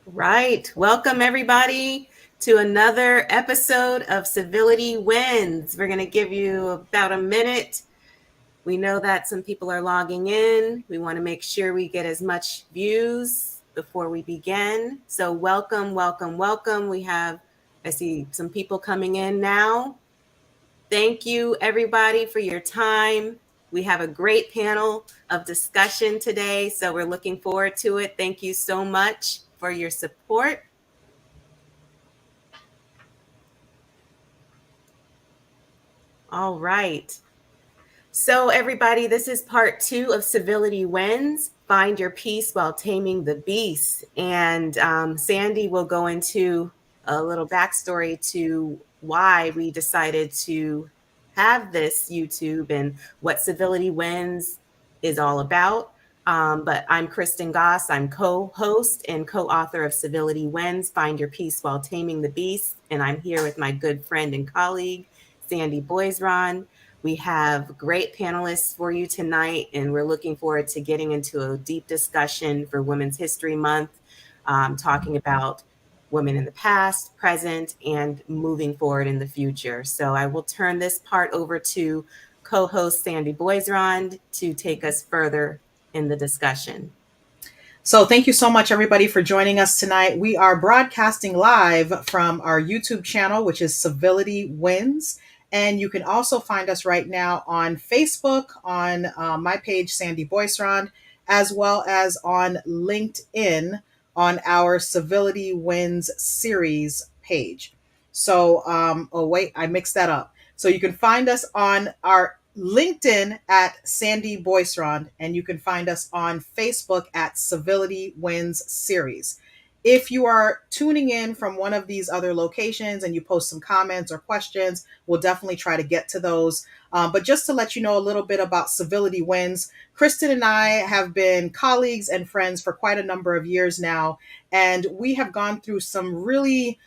Right. Welcome, everybody, to another episode of Civility Wins. We're going to give you about a minute. We know that some people are logging in. We want to make sure we get as much views before we begin. So, welcome, welcome, welcome. I see some people coming in now. Thank you, everybody, for your time. We have a great panel of discussion today, so we're looking forward to it. Thank you so much for your support. All right. So, everybody, this is part 2 of Civility Wins. Find your peace while taming the beast. And Sandy will go into a little backstory to why we decided to have this YouTube and what Civility Wins is all about. But I'm Kristen Goss. I'm co-host and co-author of Civility Wins, Find Your Peace While Taming the Beast. And I'm here with my good friend and colleague, Sandy Boisrond. We have great panelists for you tonight, and we're looking forward to getting into a deep discussion for Women's History Month, talking about women in the past, present, and moving forward in the future. So I will turn this part over to co-host Sandy Boisrond to take us further in the discussion. So thank you so much, everybody, for joining us tonight. We are broadcasting live from our YouTube channel, which is Civility Wins. And you can also find us right now on Facebook, on my page, Sandy Boisrond, as well as on LinkedIn on our Civility Wins series page. So, oh, wait, I mixed that up. So you can find us on our LinkedIn at Sandy Boisrond, and you can find us on Facebook at Civility Wins Series. If you are tuning in from one of these other locations and you post some comments or questions, we'll definitely try to get to those. But just to let you know a little bit about Civility Wins, Kristen and I have been colleagues and friends for quite a number of years now, and we have gone through some really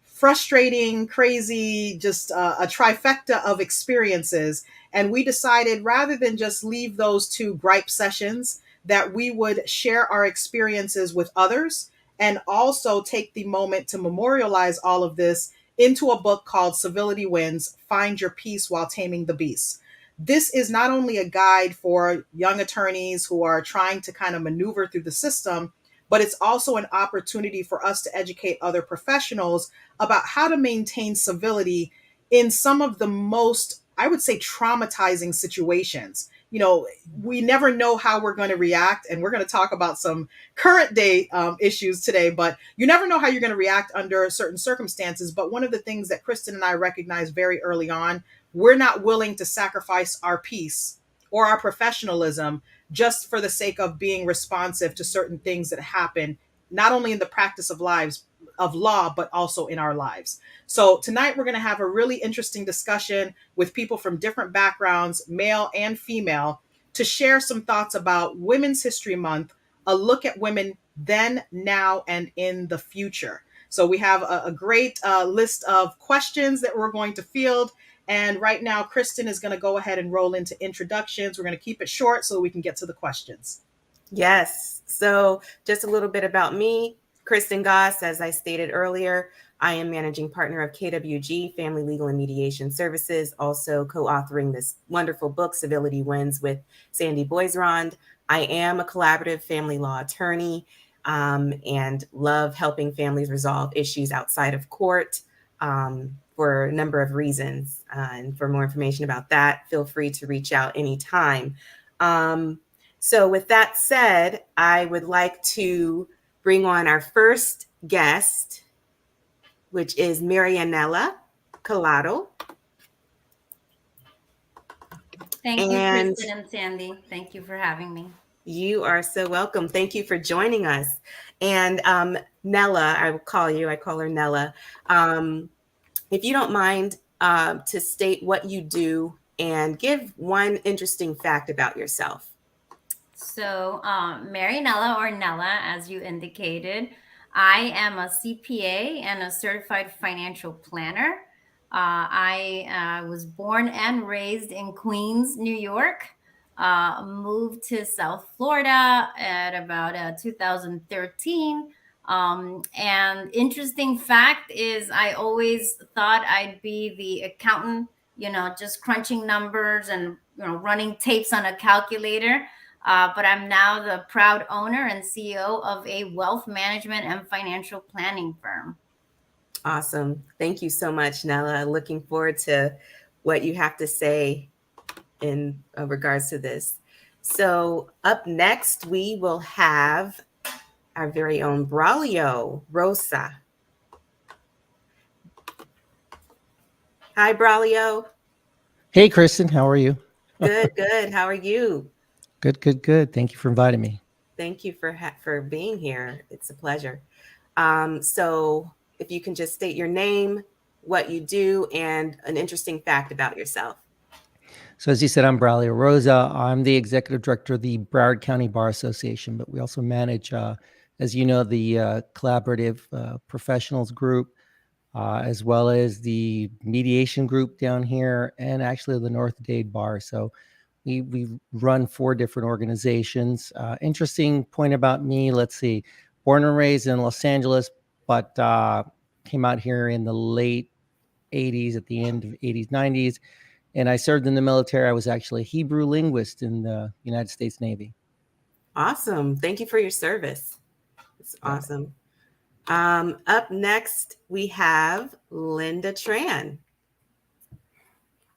frustrating, crazy, just a trifecta of experiences. And we decided rather than just leave those to gripe sessions, that we would share our experiences with others and also take the moment to memorialize all of this into a book called Civility Wins, Find Your Peace While Taming the Beast. This is not only a guide for young attorneys who are trying to kind of maneuver through the system, but it's also an opportunity for us to educate other professionals about how to maintain civility in some of the most, I would say, traumatizing situations. You know, we never know how we're going to react, and we're going to talk about some current day issues today, but you never know how you're going to react under certain circumstances. But one of the things that Kristen and I recognized very early on, we're not willing to sacrifice our peace or our professionalism just for the sake of being responsive to certain things that happen, not only in the practice of lives of law, but also in our lives. So tonight we're going to have a really interesting discussion with people from different backgrounds, male and female, to share some thoughts about Women's History Month, a look at women then, now, and in the future. So we have a great list of questions that we're going to field. And right now, Kristen is going to go ahead and roll into introductions. We're going to keep it short so we can get to the questions. Yes. So, just a little bit about me. Kristen Goss, as I stated earlier, I am managing partner of KWG, Family Legal and Mediation Services, also co-authoring this wonderful book, Civility Wins, with Sandy Boisrond. I am a collaborative family law attorney and love helping families resolve issues outside of court for a number of reasons. And for more information about that, feel free to reach out anytime. So with that said, I would like to bring on our first guest, which is Marianella Collado. Thank you, And Kristen and Sandy. Thank you for having me. you are so welcome. Thank you for joining us. And Nella, I will call you, I call her Nella. If you don't mind to state what you do and give one interesting fact about yourself. So, Mary Nella, or Nella, as you indicated, I am a CPA and a certified financial planner. I was born and raised in Queens, New York. Moved to South Florida at about 2013. And interesting fact is, I always thought I'd be the accountant, just crunching numbers and running tapes on a calculator. But I'm now the proud owner and CEO of a wealth management and financial planning firm. Awesome. Thank you so much, Nella. Looking forward to what you have to say in regards to this. So, up next, we will have our very own Braulio Rosa. Hi, Braulio. Hey, Kristen, how are you? Good, good. How are you? Good, good, good. Thank you for inviting me. Thank you for being here. It's a pleasure. So, if you can just state your name, what you do, and an interesting fact about yourself. So, as you said, I'm Braulio Rosa. I'm the executive director of the Broward County Bar Association, but we also manage, as you know, the collaborative professionals group, as well as the mediation group down here, and actually the North Dade Bar. So, we run 4 different organizations. Interesting point about me. Let's see, born and raised in Los Angeles, but came out here in the late 80s, at the end of 80s, 90s. And I served in the military. I was actually a Hebrew linguist in the United States Navy. Awesome. Thank you for your service. It's awesome. Up next, we have Linda Tran.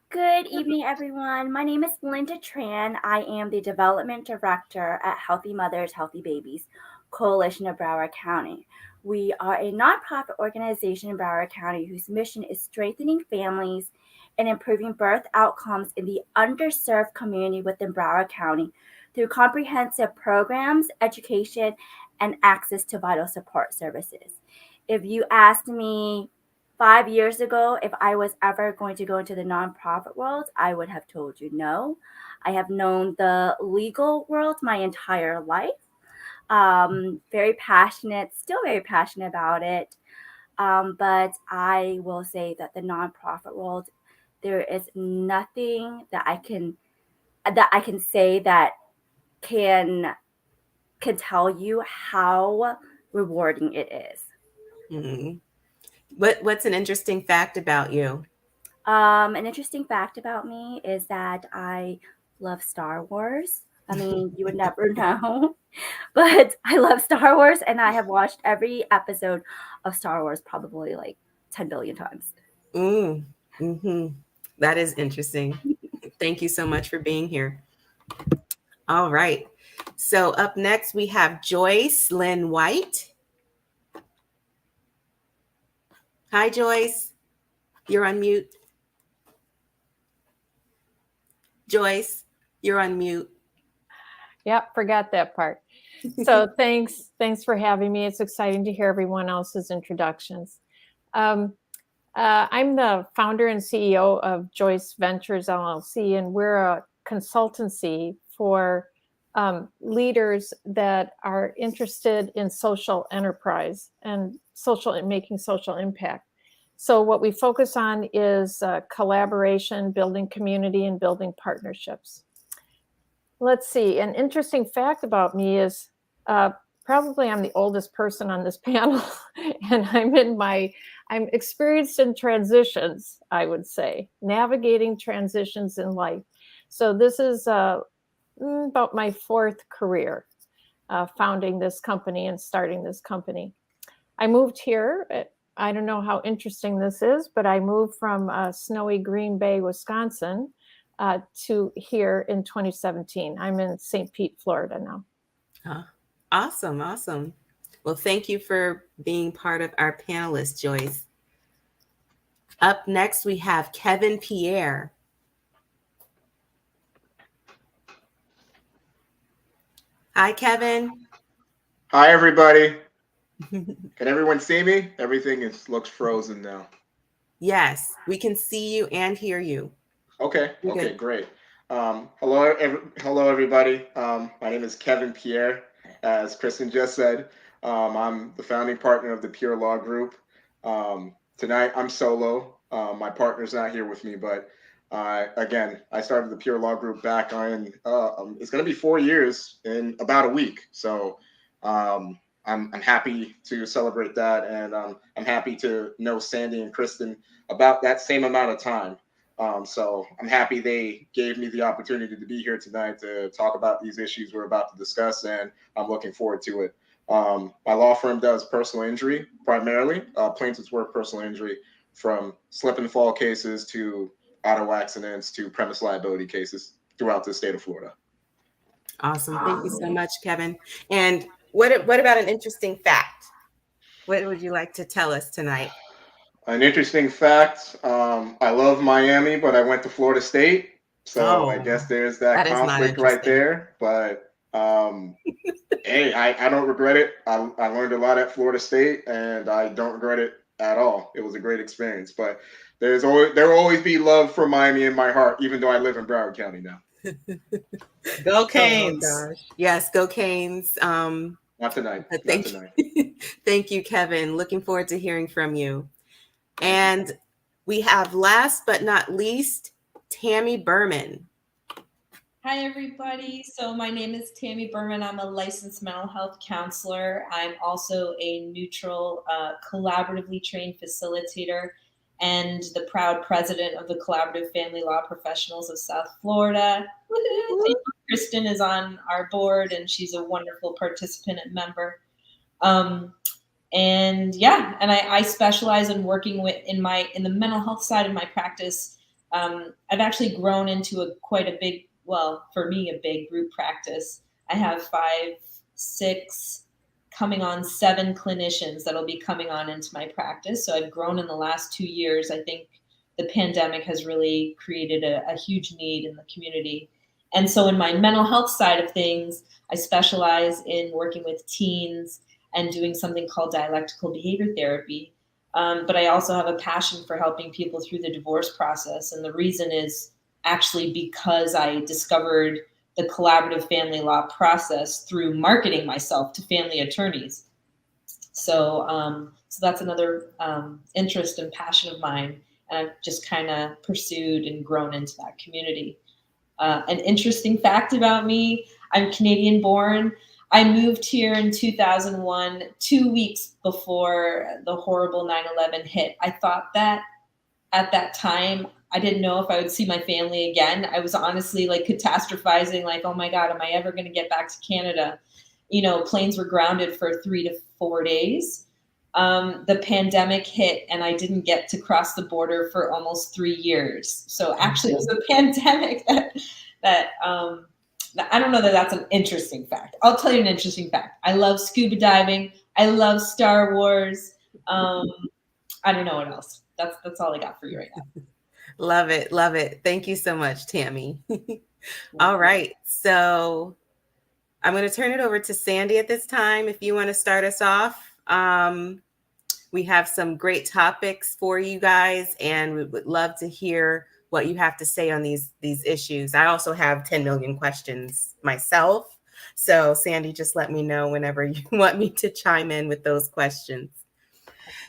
Good evening, everyone. My name is Linda Tran. I am the Development Director at Healthy Mothers, Healthy Babies Coalition of Broward County. We are a nonprofit organization in Broward County whose mission is strengthening families and improving birth outcomes in the underserved community within Broward County through comprehensive programs, education, and access to vital support services. If you asked me 5 years ago, if I was ever going to go into the nonprofit world, I would have told you no. I have known the legal world my entire life. Very passionate, still very passionate about it. But I will say that the nonprofit world, there is nothing that I can say that can tell you how rewarding it is. Mm-hmm. What's an interesting fact about you? An interesting fact about me is that I love Star Wars. I mean, you would never know, but I love Star Wars, and I have watched every episode of Star Wars probably like 10 billion times. Mm-hmm. That is interesting. Thank you so much for being here. All right. So up next, we have Joyce Lynn White. Hi, Joyce. You're on mute. Joyce, you're on mute. Yep, forgot that part. So thanks for having me. It's exciting to hear everyone else's introductions. I'm the founder and CEO of Joyce Ventures LLC, and we're a consultancy for leaders that are interested in social enterprise and making social impact. So what we focus on is collaboration, building community, and building partnerships. Let's see. An interesting fact about me is probably I'm the oldest person on this panel, and I'm experienced in transitions, I would say, navigating transitions in life. So this is about my 4th career, founding this company and starting this company. I moved here. I don't know how interesting this is, but I moved from snowy Green Bay, Wisconsin, to here in 2017. I'm in St. Pete, Florida now. Awesome. Well, thank you for being part of our panelists, Joyce. Up next, we have Kevin Pierre. Hi, Kevin. Hi, everybody. Can everyone see me? Everything looks frozen now. Yes, we can see you and hear you. Okay, great. Hello, everybody. My name is Kevin Pierre. As Kristen just said, I'm the founding partner of the Pure Law Group. Tonight, I'm solo. My partner's not here with me, but again, I started the Pure Law Group back on, it's going to be 4 years in about a week. So I'm happy to celebrate that, and I'm happy to know Sandy and Kristen about that same amount of time. So I'm happy they gave me the opportunity to be here tonight to talk about these issues we're about to discuss, and I'm looking forward to it. My law firm does personal injury primarily, plaintiff's work personal injury, from slip and fall cases to auto accidents to premise liability cases throughout the state of Florida. Awesome. Thank you so much, Kevin. And what about an interesting fact? What would you like to tell us tonight? An interesting fact, I love Miami, but I went to Florida State. So I guess there's that is not conflict right interesting. there. But hey, I don't regret it. I learned a lot at Florida State, and I don't regret it at all. It was a great experience. But there will always be love for Miami in my heart, even though I live in Broward County now. Go Canes. Oh, gosh. Yes, go Canes. Not tonight. Thank you. Thank you, Kevin. Looking forward to hearing from you. And we have, last but not least, Tammy Berman. Hi, everybody. So my name is Tammy Berman. I'm a licensed mental health counselor. I'm also a neutral, collaboratively trained facilitator and the proud president of the Collaborative Family Law Professionals of South Florida. Kristen is on our board, and she's a wonderful participant and member. And I specialize in working in the mental health side of my practice. I've actually grown into quite a big, well, for me, a big group practice. I have 5, 6, coming on 7 clinicians that'll be coming on into my practice. So I've grown in the last 2 years. I think the pandemic has really created a huge need in the community. And so in my mental health side of things, I specialize in working with teens and doing something called dialectical behavior therapy. But I also have a passion for helping people through the divorce process. And the reason is actually because I discovered the collaborative family law process through marketing myself to family attorneys. So that's another interest and passion of mine. And I've just kind of pursued and grown into that community. An interesting fact about me, I'm Canadian born. I moved here in 2001, 2 weeks before the horrible 9/11 hit. I thought that at that time, I didn't know if I would see my family again. I was honestly like catastrophizing, like, oh my God, am I ever going to get back to Canada? You know, planes were grounded for 3 to 4 days. The pandemic hit and I didn't get to cross the border for almost 3 years. So actually it was a pandemic that I don't know that that's an interesting fact. I'll tell you an interesting fact. I love scuba diving. I love Star Wars. I don't know what else. That's all I got for you right now. Love it. Love it. Thank you so much, Tammy. All right. So I'm going to turn it over to Sandy at this time. If you want to start us off, we have some great topics for you guys, and we would love to hear what you have to say on these issues. I also have 10 million questions myself. So Sandy, just let me know whenever you want me to chime in with those questions.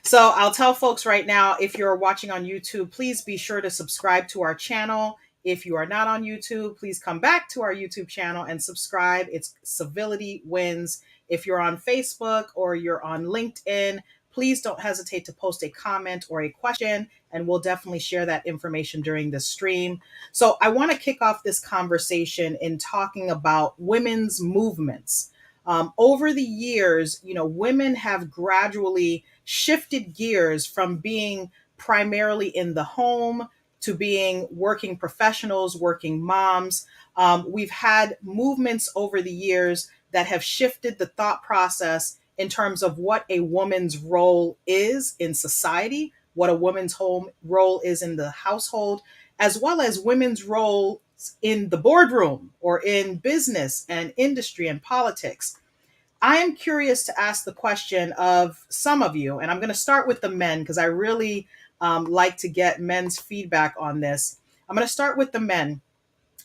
So I'll tell folks right now, if you're watching on YouTube, please be sure to subscribe to our channel. If you are not on YouTube, please come back to our YouTube channel and subscribe. It's Civility Wins. If you're on Facebook or you're on LinkedIn, please don't hesitate to post a comment or a question, and we'll definitely share that information during the stream. So I want to kick off this conversation in talking about women's movements. Over the years, women have gradually shifted gears from being primarily in the home to being working professionals, working moms. We've had movements over the years that have shifted the thought process in terms of what a woman's role is in society, what a woman's role is in the household, as well as women's roles in the boardroom or in business and industry and politics. I am curious to ask the question of some of you, and I'm going to start with the men because I really like to get men's feedback on this. I'm going to start with the men.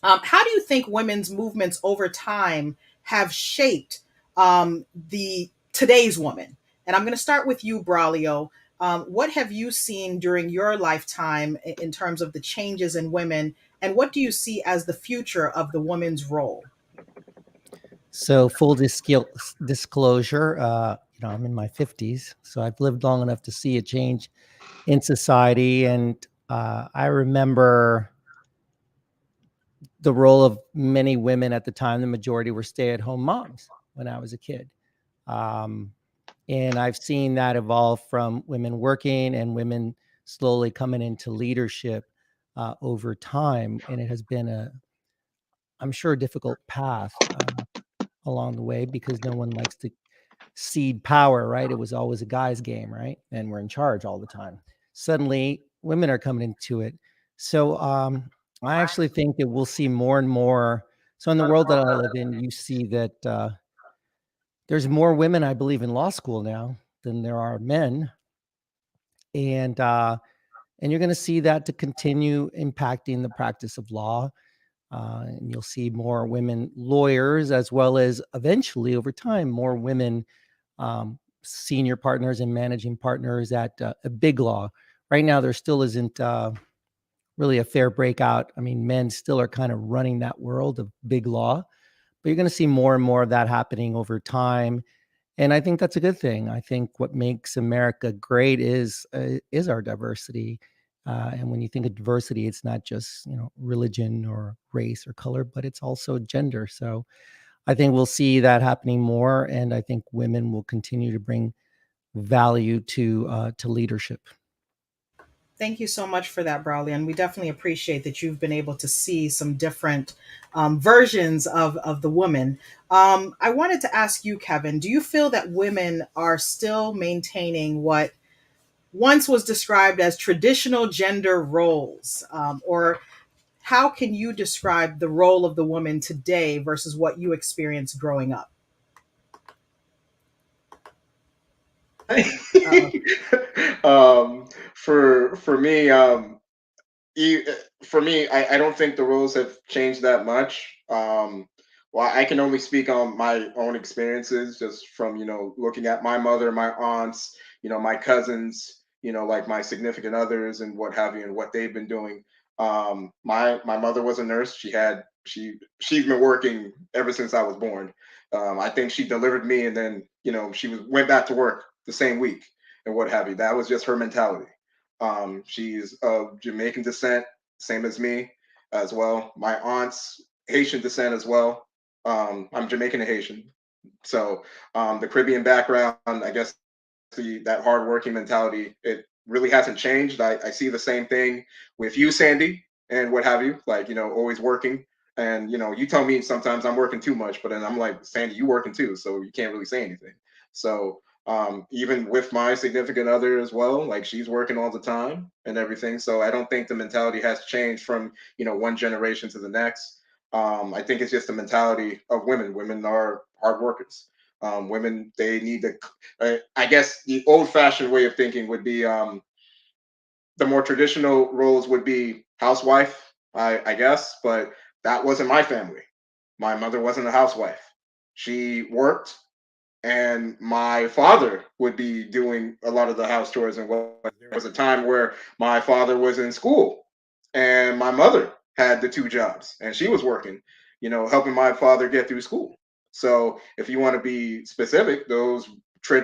How do you think women's movements over time have shaped today's woman? And I'm going to start with you, Braulio. What have you seen during your lifetime in terms of the changes in women, and what do you see as the future of the woman's role? So full disclosure, I'm in my 50s, so I've lived long enough to see a change in society. And I remember the role of many women at the time. The majority were stay-at-home moms when I was a kid. And I've seen that evolve from women working and women slowly coming into leadership over time. And it has been I'm sure, a difficult path along the way, because no one likes to cede power, right? It was always a guy's game, right? And we're in charge all the time. Suddenly, women are coming into it. So I actually think that we'll see more and more. So in the world that I live in, you see that there's more women, I believe, in law school now than there are men. And you're going to see that to continue impacting the practice of law. And you'll see more women lawyers, as well as eventually, over time, more women senior partners and managing partners at a big law. Right now, there still isn't really a fair breakout. I mean, men still are kind of running that world of big law, but you're going to see more and more of that happening over time. And I think that's a good thing. I think what makes America great is our diversity. And when you think of diversity, it's not just religion or race or color, but it's also gender. So I think we'll see that happening more, and I think women will continue to bring value to leadership. Thank you so much for that, Brawley. And we definitely appreciate that you've been able to see some different versions of the woman. I wanted to ask you, Kevin, do you feel that women are still maintaining what once was described as traditional gender roles? Or how can you describe the role of the woman today versus what you experienced growing up? For me, I don't think the rules have changed that much. Well, I can only speak on my own experiences, just from looking at my mother, my aunts, my cousins, like my significant others and what have you, and what they've been doing. My mother was a nurse. She's been working ever since I was born. I think she delivered me, and then she went back to work the same week and what have you. That was just her mentality. She's of Jamaican descent, same as me as well. My aunt's Haitian descent as well. I'm Jamaican and Haitian. So the Caribbean background, I guess that hardworking mentality, it really hasn't changed. I see the same thing with you, Sandy, and what have you, like, always working. And, you tell me sometimes I'm working too much, but then I'm like, Sandy, you working too. So you can't really say anything. So even with my significant other as well, like she's working all the time and everything. So I don't think the mentality has changed from, one generation to the next. I think it's just the mentality of women. Women are hard workers. Women, they need to, I guess the old fashioned way of thinking would be the more traditional roles would be housewife, I guess, but that wasn't my family. My mother wasn't a housewife. She worked, and my father would be doing a lot of the house chores and what. There was a time where my father was in school and my mother had the two jobs and she was working, helping my father get through school. So if you want to be specific, those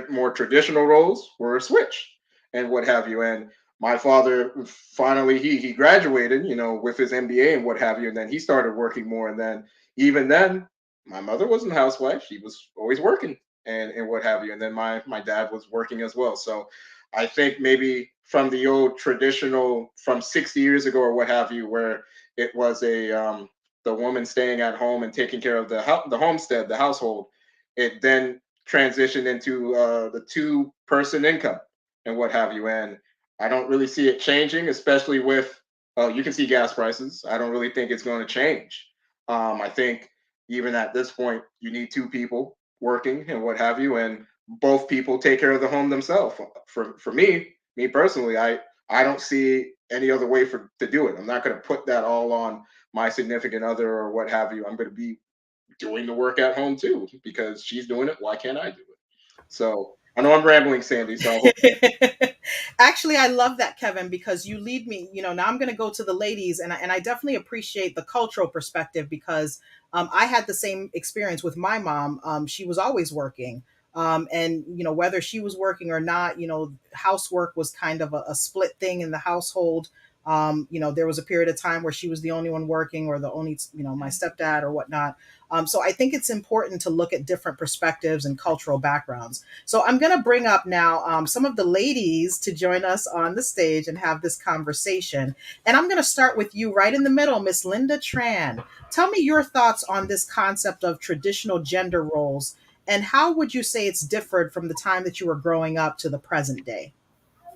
more traditional roles were switched and what have you. And my father finally he graduated, with his MBA and what have you, and then he started working more. And then even then, my mother wasn't a housewife; she was always working and what have you. And then my dad was working as well. So I think maybe from the old traditional from 60 years ago or what have you, where it was the woman staying at home and taking care of the homestead, the household, it then transitioned into the two-person income and what have you. And I don't really see it changing, especially with you can see gas prices. I don't really think it's going to change. I think even at this point, you need two people working and what have you, and both people take care of the home themselves. For me personally, I don't see any other way to do it. I'm not going to put that all on my significant other or what have you. I'm going to be doing the work at home too because she's doing it. Why can't I do it? So I know I'm rambling, Sandy, so I hope. Actually, I love that, Kevin, because you lead me. Now I'm going to go to the ladies, and I definitely appreciate the cultural perspective because I had the same experience with my mom. She was always working. And whether she was working or not, housework was kind of a split thing in the household. There was a period of time where she was the only one working, or the only, my stepdad or whatnot. So I think it's important to look at different perspectives and cultural backgrounds. So I'm going to bring up now some of the ladies to join us on the stage and have this conversation. And I'm going to start with you right in the middle, Miss Linda Tran. Tell me your thoughts on this concept of traditional gender roles, and how would you say it's differed from the time that you were growing up to the present day?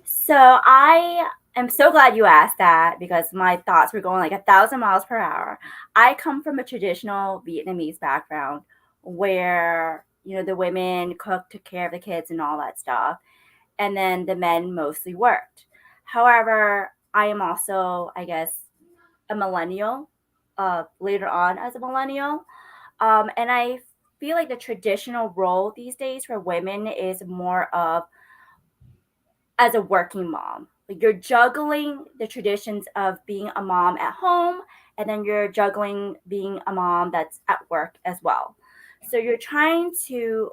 So I am so glad you asked that because my thoughts were going like 1,000 miles per hour. I come from a traditional Vietnamese background where, the women cooked, took care of the kids and all that stuff. And then the men mostly worked. However, I am also, I guess, a millennial, later on as a millennial. And I feel like the traditional role these days for women is more of as a working mom. Like you're juggling the traditions of being a mom at home, and then you're juggling being a mom that's at work as well. So you're trying to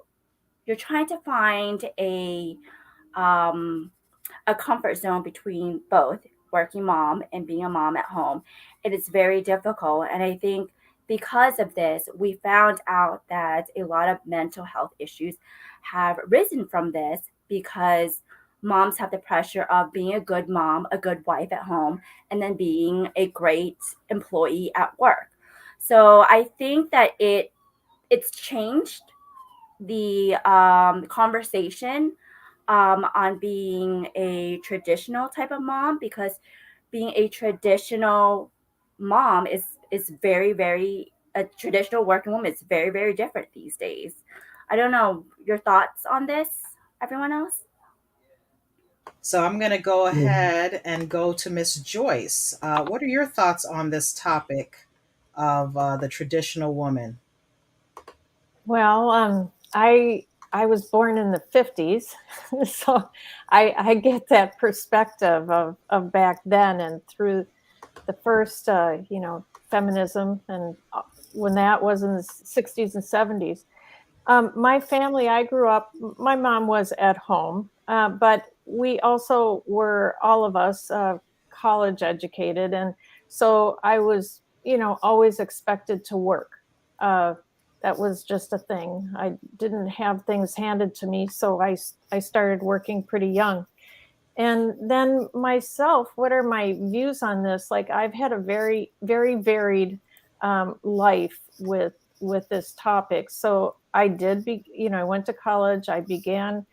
find a comfort zone between both working mom and being a mom at home. It is very difficult. And I think because of this, we found out that a lot of mental health issues have risen from this because moms have the pressure of being a good mom, a good wife at home, and then being a great employee at work. So I think that it's changed the conversation on being a traditional type of mom, because being a traditional mom is very, very, a traditional working woman is very, very different these days. I don't know your thoughts on this, everyone else. So I'm going to go ahead and go to Miss Joyce. What are your thoughts on this topic of the traditional woman? Well, I was born in the 50s, so I get that perspective of back then and through the first, feminism, and when that was in the 60s and 70s. My family, I grew up, my mom was at home, but we also were, all of us, college educated. And so I was, always expected to work. That was just a thing. I didn't have things handed to me. So I started working pretty young. And then myself, what are my views on this? Like, I've had a very, very varied life with this topic. So I did I went to college. I began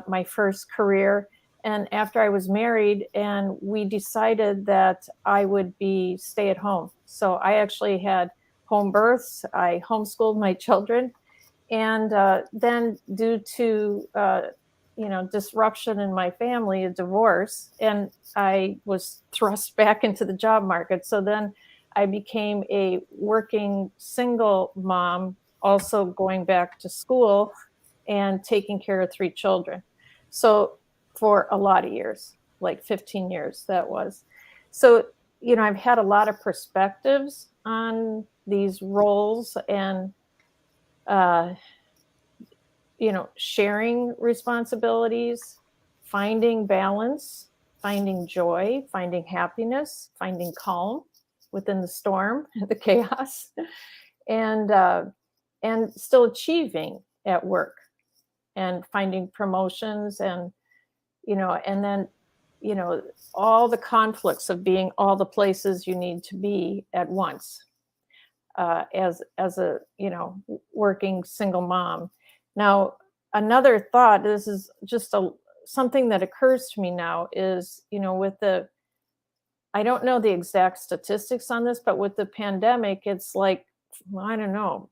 my first career, and after I was married, and we decided that I would be stay at home. So I actually had home births. I homeschooled my children, and then due to disruption in my family, a divorce, and I was thrust back into the job market. So then I became a working single mom, also going back to school and taking care of 3 children. So for a lot of years, like 15 years, that was. So, I've had a lot of perspectives on these roles and, sharing responsibilities, finding balance, finding joy, finding happiness, finding calm within the storm, the chaos, and still achieving at work and finding promotions, and then all the conflicts of being all the places you need to be at once, as a working single mom. Now, another thought, this is just something that occurs to me now, is, with I don't know the exact statistics on this, but with the pandemic, it's like, I don't know,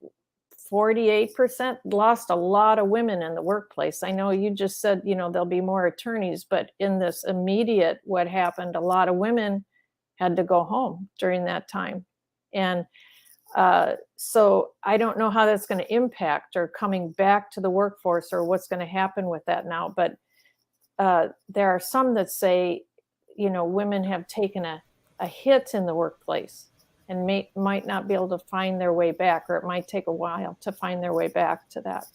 48% lost a lot of women in the workplace. I know you just said, there'll be more attorneys, but in this immediate, what happened, a lot of women had to go home during that time. And So I don't know how that's going to impact or coming back to the workforce or what's going to happen with that now. But there are some that say, women have taken a hit in the workplace and might not be able to find their way back, or it might take a while to find their way back to that.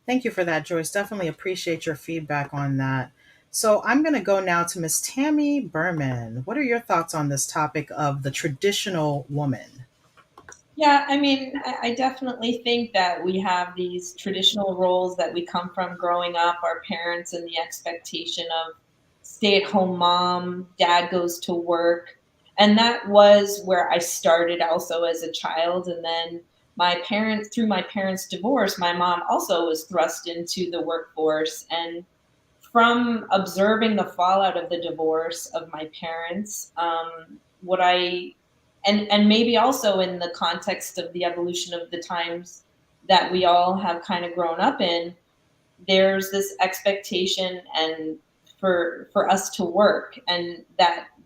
Thank you for that, Joyce. Definitely appreciate your feedback on that. So I'm going to go now to Miss Tammy Berman. What are your thoughts on this topic of the traditional woman? Yeah, I mean, I definitely think that we have these traditional roles that we come from growing up, our parents, and the expectation of stay-at-home mom, dad goes to work. And that was where I started also as a child. And then through my parents' divorce, my mom also was thrust into the workforce. And from observing the fallout of the divorce of my parents, what I and maybe also in the context of the evolution of the times that we all have kind of grown up in, there's this expectation and for us to work, and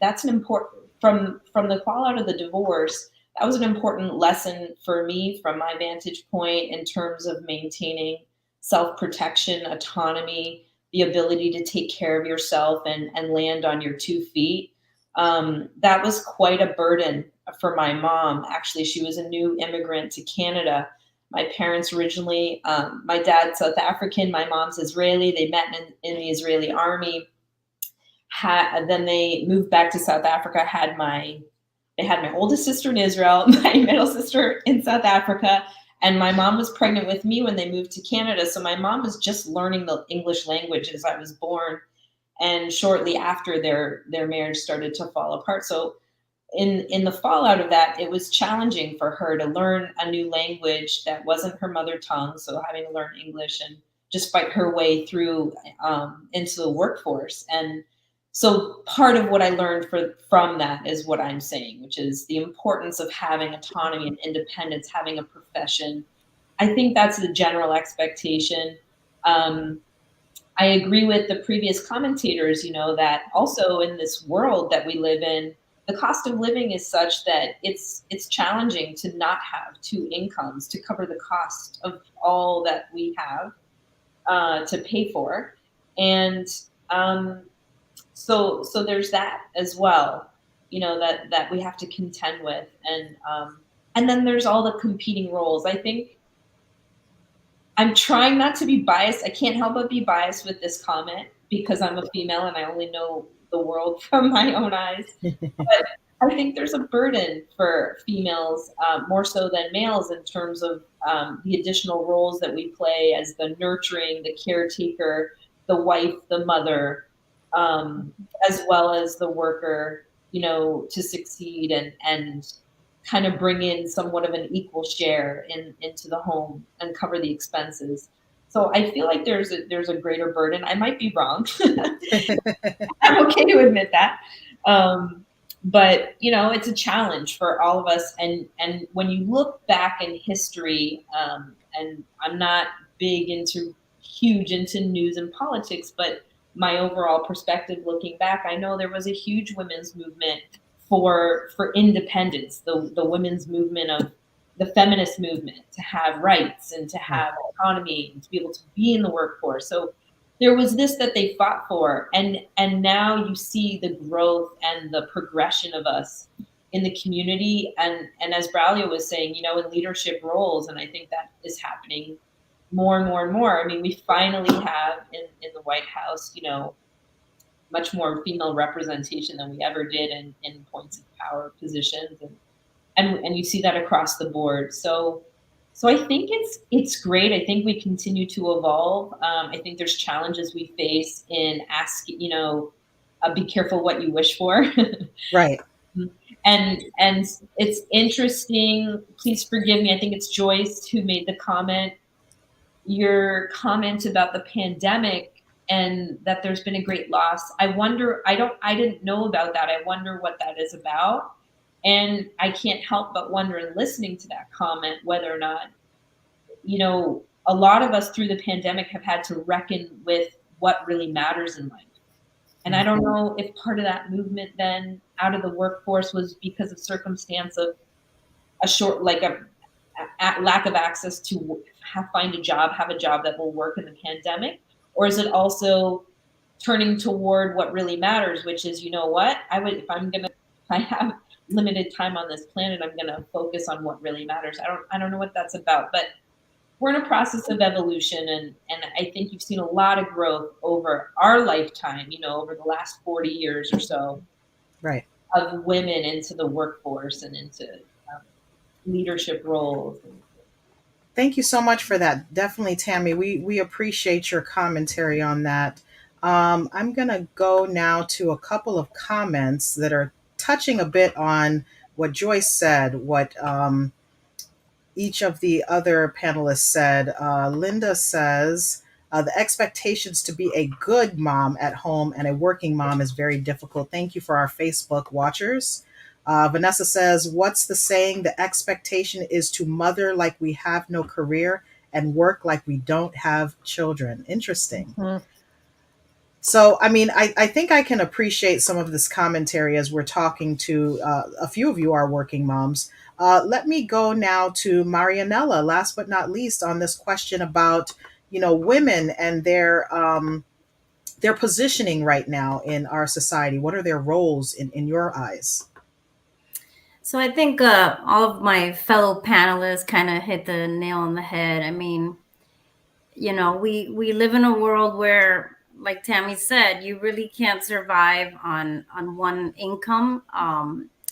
that's an important from the fallout of the divorce. That was an important lesson for me from my vantage point in terms of maintaining self-protection, autonomy, the ability to take care of yourself and land on your 2 feet. That was quite a burden for my mom. Actually, she was a new immigrant to Canada. My parents originally, my dad's South African, my mom's Israeli. They met in the Israeli army. Then they moved back to South Africa. They had my oldest sister in Israel, my middle sister in South Africa, and my mom was pregnant with me when they moved to Canada. So my mom was just learning the English language as I was born. And shortly after their marriage started to fall apart. So in the fallout of that, it was challenging for her to learn a new language that wasn't her mother tongue. So having to learn English and just fight her way through into the workforce. And so part of what I learned from that is what I'm saying, which is the importance of having autonomy and independence, having a profession. I think that's the general expectation. I agree with the previous commentators, that also in this world that we live in, the cost of living is such that it's challenging to not have two incomes to cover the cost of all that we have to pay for. And so there's that as well, that we have to contend with. And then there's all the competing roles. I think I'm trying not to be biased. I can't help but be biased with this comment because I'm a female and I only know the world from my own eyes. But I think there's a burden for females more so than males in terms of the additional roles that we play as the nurturing, the caretaker, the wife, the mother, as well as the worker, to succeed and kind of bring in somewhat of an equal share into the home and cover the expenses. So I feel like there's a greater burden. I might be wrong. I'm okay to admit that. But it's a challenge for all of us. And when you look back in history, and I'm not huge into news and politics, but my overall perspective looking back, I know there was a huge women's movement for independence, the women's movement of the feminist movement to have rights and to have autonomy and to be able to be in the workforce. So there was this that they fought for, and now you see the growth and the progression of us in the community, and as Braulio was saying, in leadership roles, and I think that is happening more and more and more. I mean, we finally have in the White House, much more female representation than we ever did in points of power positions, and you see that across the board. So I think it's great. I think we continue to evolve. I think there's challenges we face in asking, be careful what you wish for. Right. And it's interesting. Please forgive me. I think it's Joyce who made the comment. Your comment about the pandemic and that there's been a great loss. I wonder. I didn't know about that. I wonder what that is about. And I can't help but wonder in listening to that comment whether or not, a lot of us through the pandemic have had to reckon with what really matters in life. And I don't know if part of that movement then out of the workforce was because of circumstance of lack of access to find a job, have a job that will work in the pandemic? Or is it also turning toward what really matters, which is, you know what, if I have limited time on this planet, I'm gonna focus on what really matters. I don't know what that's about, but we're in a process of evolution, and I think you've seen a lot of growth over our lifetime, over the last 40 years or so, Right, of women into the workforce and into leadership roles. thank you so much for that. Definitely, Tammy, we appreciate your commentary on that. I'm going to go now to a couple of comments that are touching a bit on what Joyce said, what each of the other panelists said. Linda says, the expectations to be a good mom at home and a working mom is very difficult. Thank you for our Facebook watchers. Vanessa says, what's the saying? The expectation is to mother like we have no career and work like we don't have children. Interesting. Mhm. So, I mean, I think I can appreciate some of this commentary as we're talking to a few of you are working moms. Let me go now to Marianella, last but not least, on this question about, women and their positioning right now in our society. What are their roles in your eyes? So I think all of my fellow panelists kind of hit the nail on the head. I mean, we live in a world where, like Tammy said, you really can't survive on one income.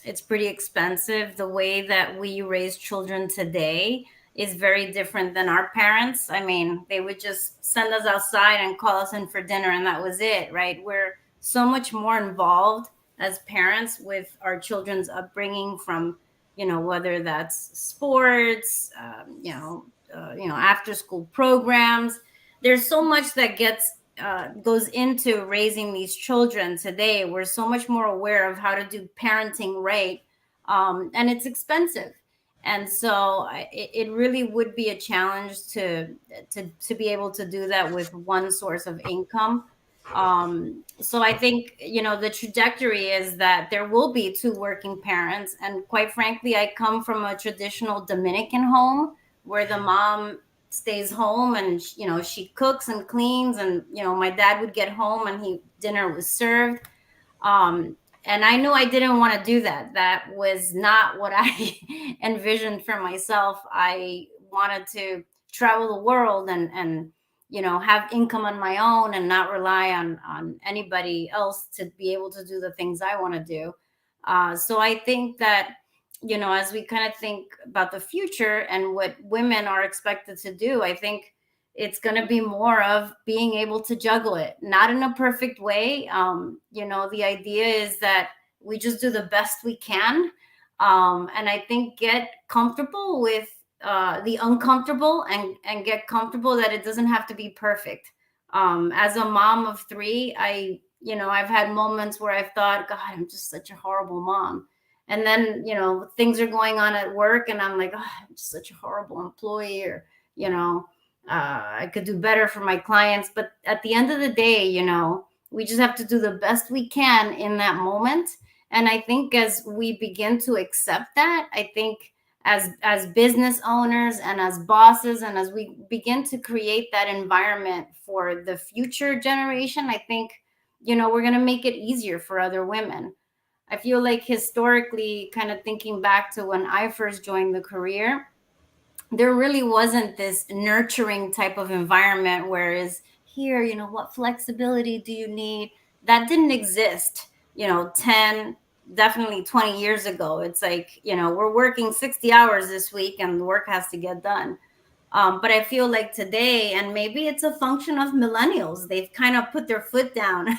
It's pretty expensive. The way that we raise children today is very different than our parents. I mean, they would just send us outside and call us in for dinner, and that was it, right? We're so much more involved as parents with our children's upbringing, from whether that's sports, after school programs. There's so much that goes into raising these children today. We're so much more aware of how to do parenting right, and it's expensive. And so it really would be a challenge to be able to do that with one source of income. So I think the trajectory is that there will be two working parents, and quite frankly, I come from a traditional Dominican home where the mom stays home and she cooks and cleans, and my dad would get home and dinner was served. And I knew I didn't want to do that. That was not what I envisioned for myself. I wanted to travel the world and have income on my own and not rely on anybody else to be able to do the things I want to do. So I think that as we kind of think about the future and what women are expected to do, I think it's going to be more of being able to juggle it, not in a perfect way. The idea is that we just do the best we can. And I think get comfortable with the uncomfortable, and get comfortable that it doesn't have to be perfect. As a mom of three, I've had moments where I've thought, God, I'm just such a horrible mom. And then, things are going on at work and I'm like, oh, I'm just such a horrible employee, or, I could do better for my clients. But at the end of the day, we just have to do the best we can in that moment. And I think as we begin to accept that, I think as business owners and as bosses, and as we begin to create that environment for the future generation, I think, we're going to make it easier for other women. I feel like historically, kind of thinking back to when I first joined the career, there really wasn't this nurturing type of environment, whereas here, what flexibility do you need? That didn't exist, 10, definitely 20 years ago. It's like, we're working 60 hours this week and the work has to get done. But I feel like today, and maybe it's a function of millennials, they've kind of put their foot down.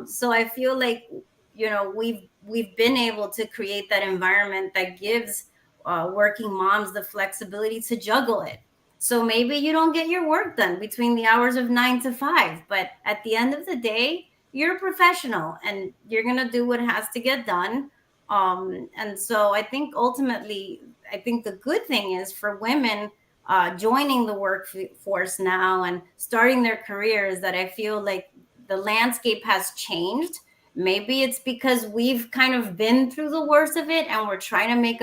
So I feel like, we've been able to create that environment that gives working moms the flexibility to juggle it. So maybe you don't get your work done between the hours of 9 to 5, but at the end of the day, you're a professional and you're going to do what has to get done. And so I think ultimately, I think the good thing is for women joining the workforce now and starting their careers, that I feel like the landscape has changed. Maybe it's because we've kind of been through the worst of it and we're trying to make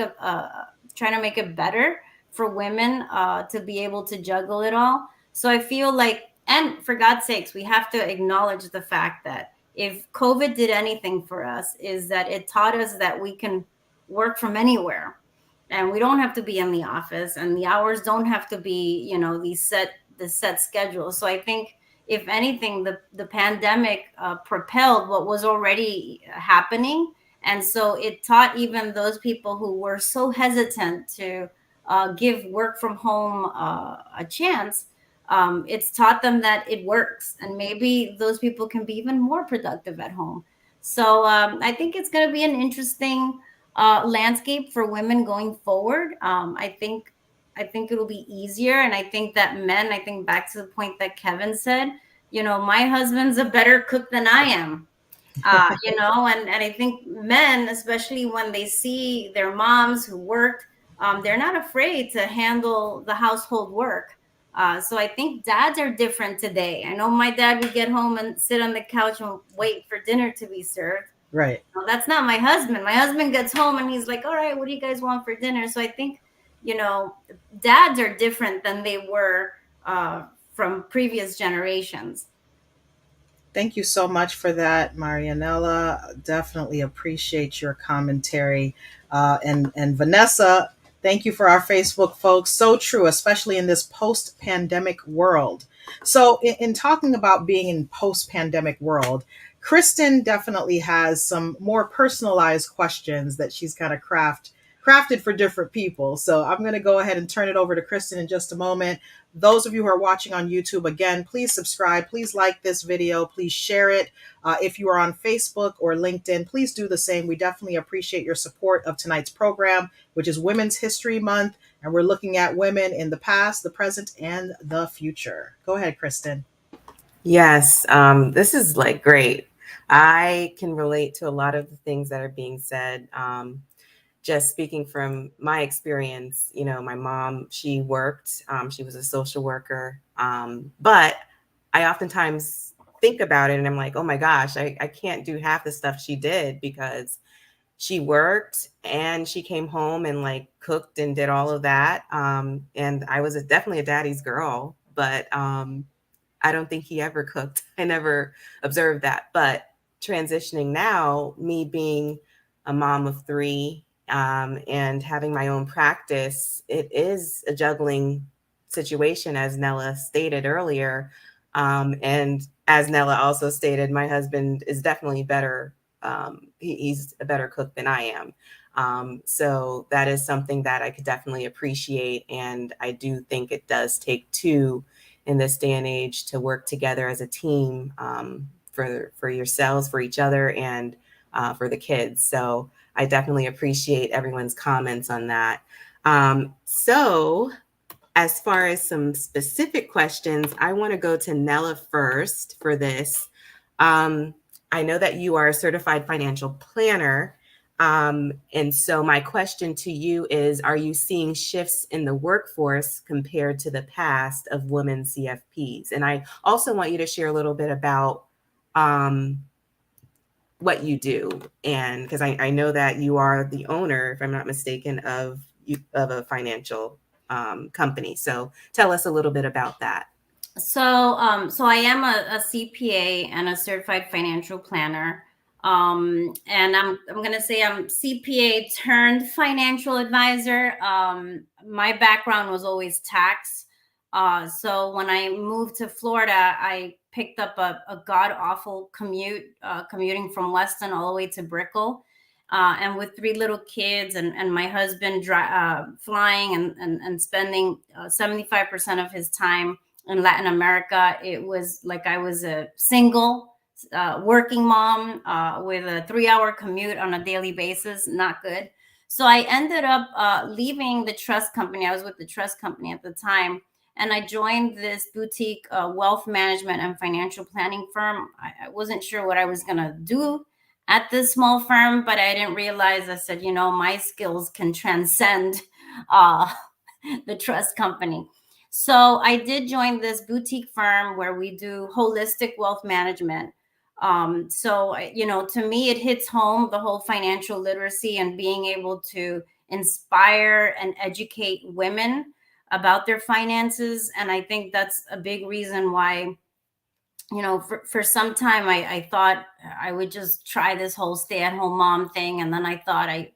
trying to make it better for women to be able to juggle it all. So I feel like, and for God's sakes, we have to acknowledge the fact that if COVID did anything for us, is that it taught us that we can work from anywhere, and we don't have to be in the office, and the hours don't have to be, you know, the set schedule. So I think, if anything, the pandemic propelled what was already happening. And so it taught even those people who were so hesitant to give work from home a chance. It's taught them that it works, and maybe those people can be even more productive at home. So I think it's going to be an interesting landscape for women going forward. I think it'll be easier. And I think that men, I think back to the point that Kevin said, you know, my husband's a better cook than I am. You know, and I think men, especially when they see their moms who worked, they're not afraid to handle the household work. So I think dads are different today. I know my dad would get home and sit on the couch and wait for dinner to be served. Right. No, that's not my husband. My husband gets home and he's like, all right, what do you guys want for dinner? So I think, you know, dads are different than they were from previous generations. Thank you so much for that, Marianella. Definitely appreciate your commentary. And Vanessa, thank you for our Facebook folks. So true, especially in this post-pandemic world. So in talking about being in post-pandemic world, Kristen definitely has some more personalized questions that she's kind of crafted for different people. So I'm going to go ahead and turn it over to Kristen in just a moment. Those of you who are watching on YouTube, again, please subscribe. Please like this video. Please share it. If you are on Facebook or LinkedIn, please do the same. We definitely appreciate your support of tonight's program, which is Women's History Month. And we're looking at women in the past, the present, and the future. Go ahead, Kristen. Yes, this is like great. I can relate to a lot of the things that are being said. Just speaking from my experience, you know, my mom, she worked, she was a social worker. But I oftentimes think about it and I'm like, oh my gosh, I can't do half the stuff she did, because she worked and she came home and like cooked and did all of that. And I was definitely a daddy's girl, but I don't think he ever cooked. I never observed that. But transitioning now, me being a mom of three, and having my own practice, it is a juggling situation, as Nella stated earlier. And as Nella also stated, my husband is definitely better. He's a better cook than I am. So that is something that I could definitely appreciate. And I do think it does take two in this day and age to work together as a team, for yourselves, for each other, and for the kids. So I definitely appreciate everyone's comments on that. So as far as some specific questions, I want to go to Nella first for this. I know that you are a certified financial planner. And so my question to you is, are you seeing shifts in the workforce compared to the past of women CFPs? And I also want you to share a little bit about what you do. And because I know that you are the owner, if I'm not mistaken, of a financial company. So tell us a little bit about that. So I am a CPA and a certified financial planner. And I'm going to say I'm CPA turned financial advisor. My background was always tax. So when I moved to Florida, I picked up a god awful commuting from Weston all the way to Brickell. And with three little kids and my husband flying and spending 75% of his time in Latin America, it was like I was a single working mom with a 3-hour commute on a daily basis. Not good. So I ended up leaving the trust company. I was with the trust company at the time, and I joined this boutique wealth management and financial planning firm. I wasn't sure what I was going to do at this small firm, but I didn't realize, I said, you know, my skills can transcend the trust company. So I did join this boutique firm where we do holistic wealth management. So, you know, to me, it hits home, the whole financial literacy and being able to inspire and educate women about their finances. And I think that's a big reason why, you know, for some time I thought I would just try this whole stay-at-home mom thing. And then I thought I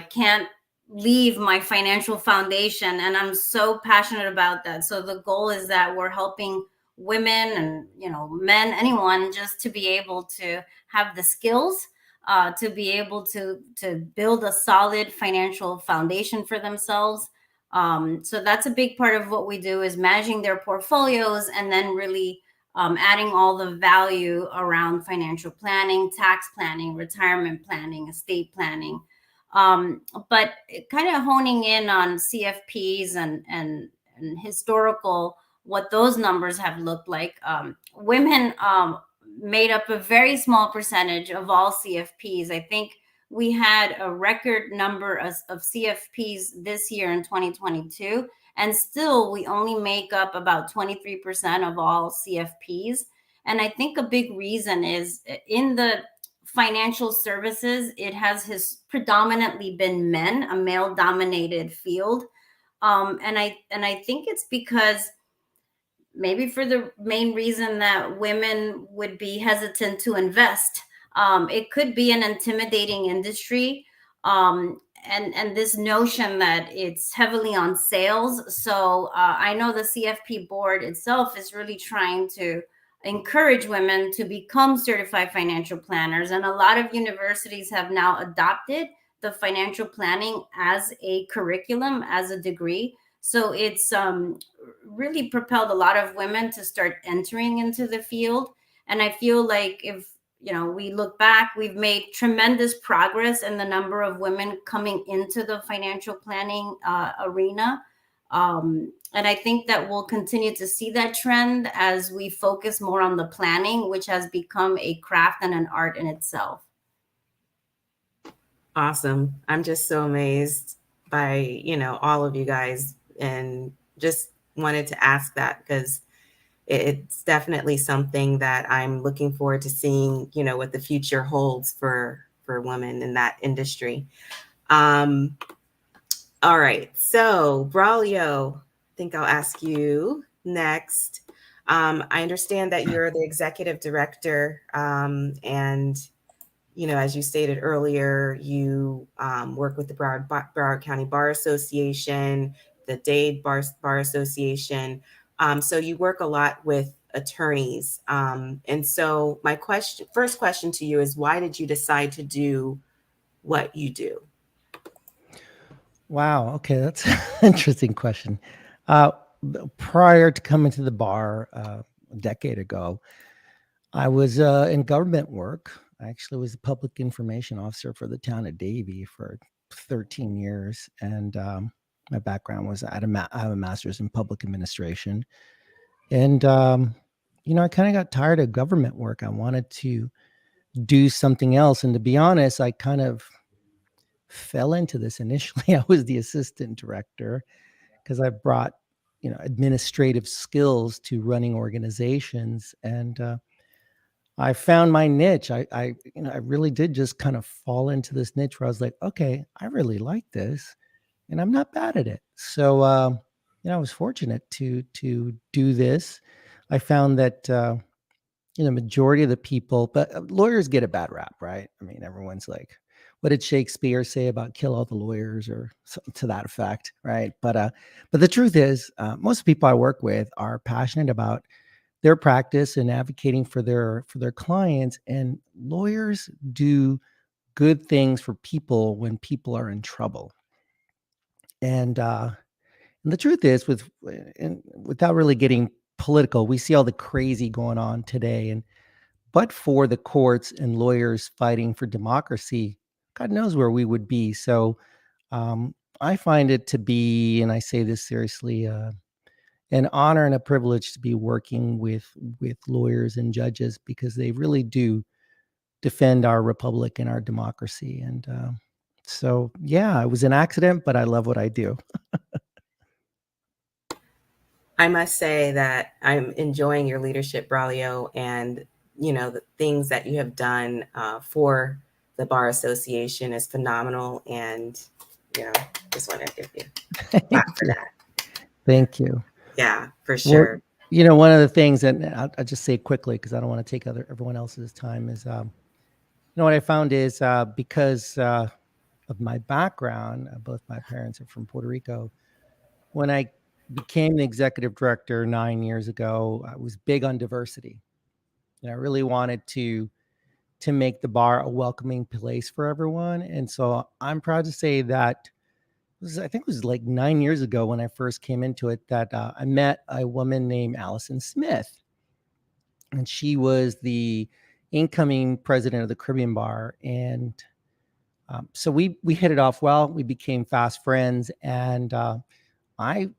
can't leave my financial foundation. And I'm so passionate about that. So the goal is that we're helping women and, you know, men, anyone, just to be able to have the skills to be able to build a solid financial foundation for themselves. So that's a big part of what we do, is managing their portfolios, and then really adding all the value around financial planning, tax planning, retirement planning, estate planning. But kind of honing in on CFPs and historical, what those numbers have looked like. Women made up a very small percentage of all CFPs. I think we had a record number of CFPs this year in 2022, and still we only make up about 23% of all CFPs. And I think a big reason is in the financial services, it has predominantly been men, a male dominated field. And I think it's because maybe for the main reason that women would be hesitant to invest. It could be an intimidating industry. And this notion that it's heavily on sales. So I know the CFP board itself is really trying to encourage women to become certified financial planners. And a lot of universities have now adopted the financial planning as a curriculum, as a degree. So it's really propelled a lot of women to start entering into the field. And I feel like if, you know, we look back, we've made tremendous progress in the number of women coming into the financial planning arena. And I think that we'll continue to see that trend as we focus more on the planning, which has become a craft and an art in itself. Awesome. I'm just so amazed by, you know, all of you guys, and just wanted to ask that because it's definitely something that I'm looking forward to seeing, you know, what the future holds for women in that industry. All right. So Braulio, I think I'll ask you next. I understand that you're the executive director, and, you know, as you stated earlier, you work with the Broward County Bar Association, the Dade Bar Association. So you work a lot with attorneys. And so my first question to you is, why did you decide to do what you do? Wow. Okay, that's an interesting question. Prior to coming to the bar a decade ago, I was in government work. I actually was a public information officer for the town of Davie for 13 years. And my background was I have a master's in public administration. And, you know, I kind of got tired of government work. I wanted to do something else. And to be honest, I kind of fell into this initially. I was the assistant director because I brought, you know, administrative skills to running organizations. And I found my niche. I really did just kind of fall into this niche where I was like, okay, I really like this, and I'm not bad at it. So, you know, I was fortunate to do this. I found that you know, majority of the people, but lawyers get a bad rap, right? I mean, everyone's like, what did Shakespeare say about kill all the lawyers, or something to that effect, right? But the truth is, most people I work with are passionate about their practice and advocating for their clients. And lawyers do good things for people when people are in trouble. And the truth is, without really getting political, we see all the crazy going on today. And but for the courts and lawyers fighting for democracy, God knows where we would be. So I find it to be, and I say this seriously, an honor and a privilege to be working with lawyers and judges, because they really do defend our republic and our democracy. And so, yeah, it was an accident, but I love what I do. I must say that I'm enjoying your leadership, Braulio, and, you know, the things that you have done for the Bar Association is phenomenal. And, Yeah, just want to give you Thank clap for you. that. Thank you. Yeah, for sure. Well, one of the things, and I'll just say quickly because I don't want to take everyone else's time, is what I found is because of my background, both my parents are from Puerto Rico. When I became the executive director 9 years ago, I was big on diversity, and I really wanted to make the bar a welcoming place for everyone. And so I'm proud to say that I think it was like 9 years ago when I first came into it that I met a woman named Allison Smith, and she was the incoming president of the Caribbean Bar. And so we hit it off well. We became fast friends, and I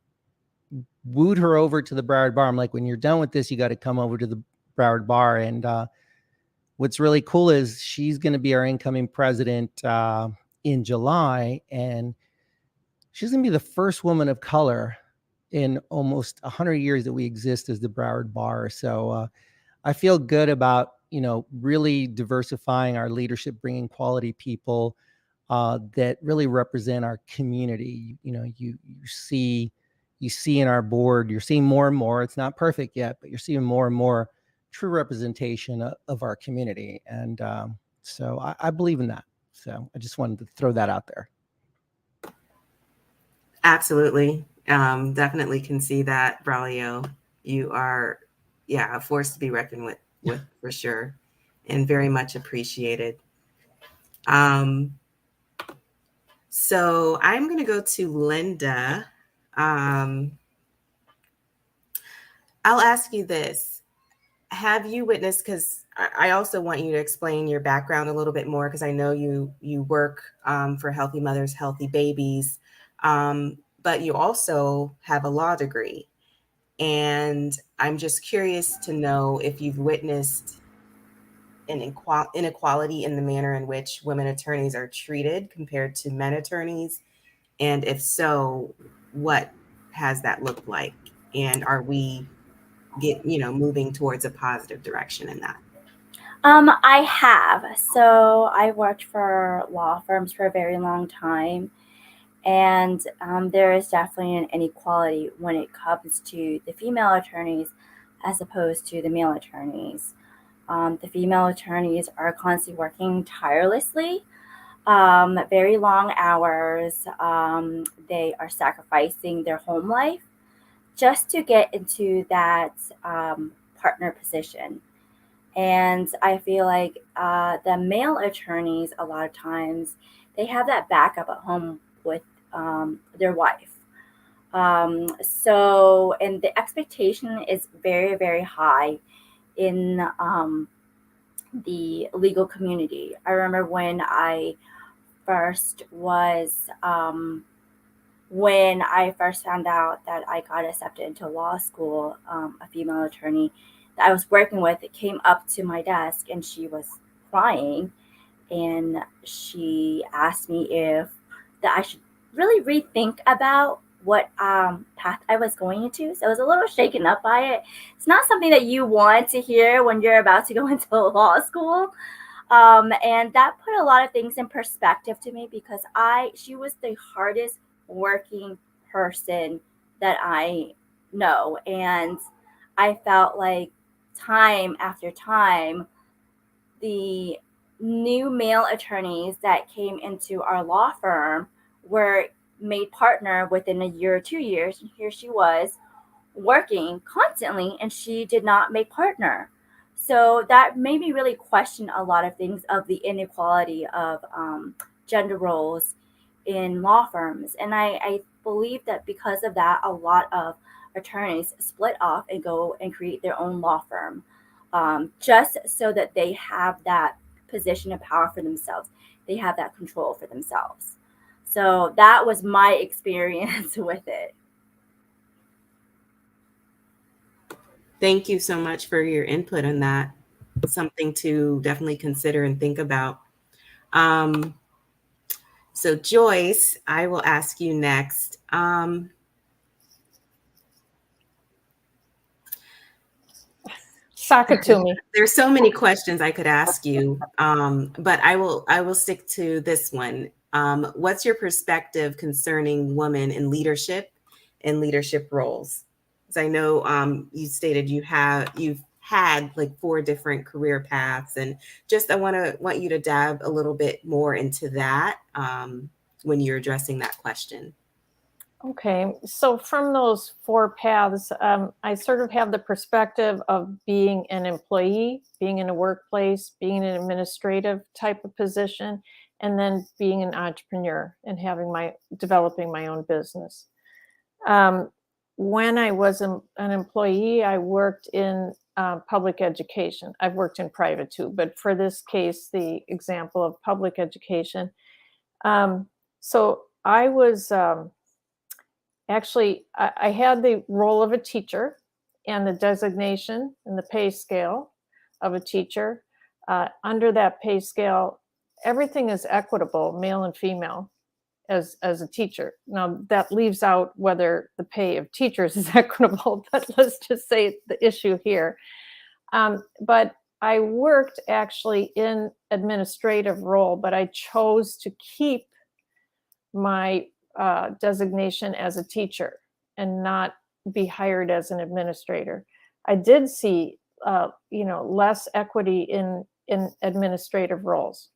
wooed her over to the Broward Bar. I'm like, when you're done with this, you got to come over to the Broward Bar. And what's really cool is she's going to be our incoming president in July, and she's going to be the first woman of color in almost 100 years that we exist as the Broward Bar. So I feel good about, really diversifying our leadership, bringing quality people that really represent our community. You see in our board, you're seeing more and more. It's not perfect yet, but you're seeing more and more true representation of our community. And so I believe in that. So I just wanted to throw that out there. Absolutely. Definitely can see that, Braulio. You are, a force to be reckoned with for sure, and very much appreciated. So I'm going to go to Linda. I'll ask you this. Have you witnessed, because I also want you to explain your background a little bit more, because I know you work for Healthy Mothers, Healthy Babies, but you also have a law degree. And I'm just curious to know if you've witnessed an inequality in the manner in which women attorneys are treated compared to men attorneys. And if so, what has that looked like? And are we moving towards a positive direction in that? I have. So I worked for law firms for a very long time. And there is definitely an inequality when it comes to the female attorneys as opposed to the male attorneys. The female attorneys are constantly working tirelessly, very long hours. They are sacrificing their home life just to get into that partner position. And I feel like the male attorneys, a lot of times, they have that backup at home with their wife. And the expectation is very, very high in the legal community. I remember when I first found out that I got accepted into law school, a female attorney that I was working with came up to my desk and she was crying, and she asked me if that I should really rethink about what path I was going into. So I was a little shaken up by it. It's not something that you want to hear when you're about to go into law school. And that put a lot of things in perspective to me, because she was the hardest working person that I know. And I felt like time after time, the new male attorneys that came into our law firm were made partner within a year or 2 years. And here she was working constantly and she did not make partner. So that made me really question a lot of things of the inequality of gender roles in law firms. And I believe that because of that, a lot of attorneys split off and go and create their own law firm, just so that they have that position of power for themselves. They have that control for themselves. So that was my experience with it. Thank you so much for your input on that. Something to definitely consider and think about. So Joyce, I will ask you next. Sock it to me. There's so many questions I could ask you, but I will stick to this one. What's your perspective concerning women in leadership and leadership roles? Because I know you stated you've had like 4 different career paths, and just I want you to dive a little bit more into that when you're addressing that question. Okay, so from those 4 paths, I sort of have the perspective of being an employee, being in a workplace, being in an administrative type of position, and then being an entrepreneur and developing my own business. When I was an employee, I worked in public education. I've worked in private too, but for this case, the example of public education. So I was actually, I had the role of a teacher and the designation and the pay scale of a teacher. Under that pay scale, everything is equitable, male and female, as a teacher. Now, that leaves out whether the pay of teachers is equitable, but let's just say the issue here. But I worked actually in administrative role, but I chose to keep my designation as a teacher and not be hired as an administrator. I did see, less equity in administrative roles,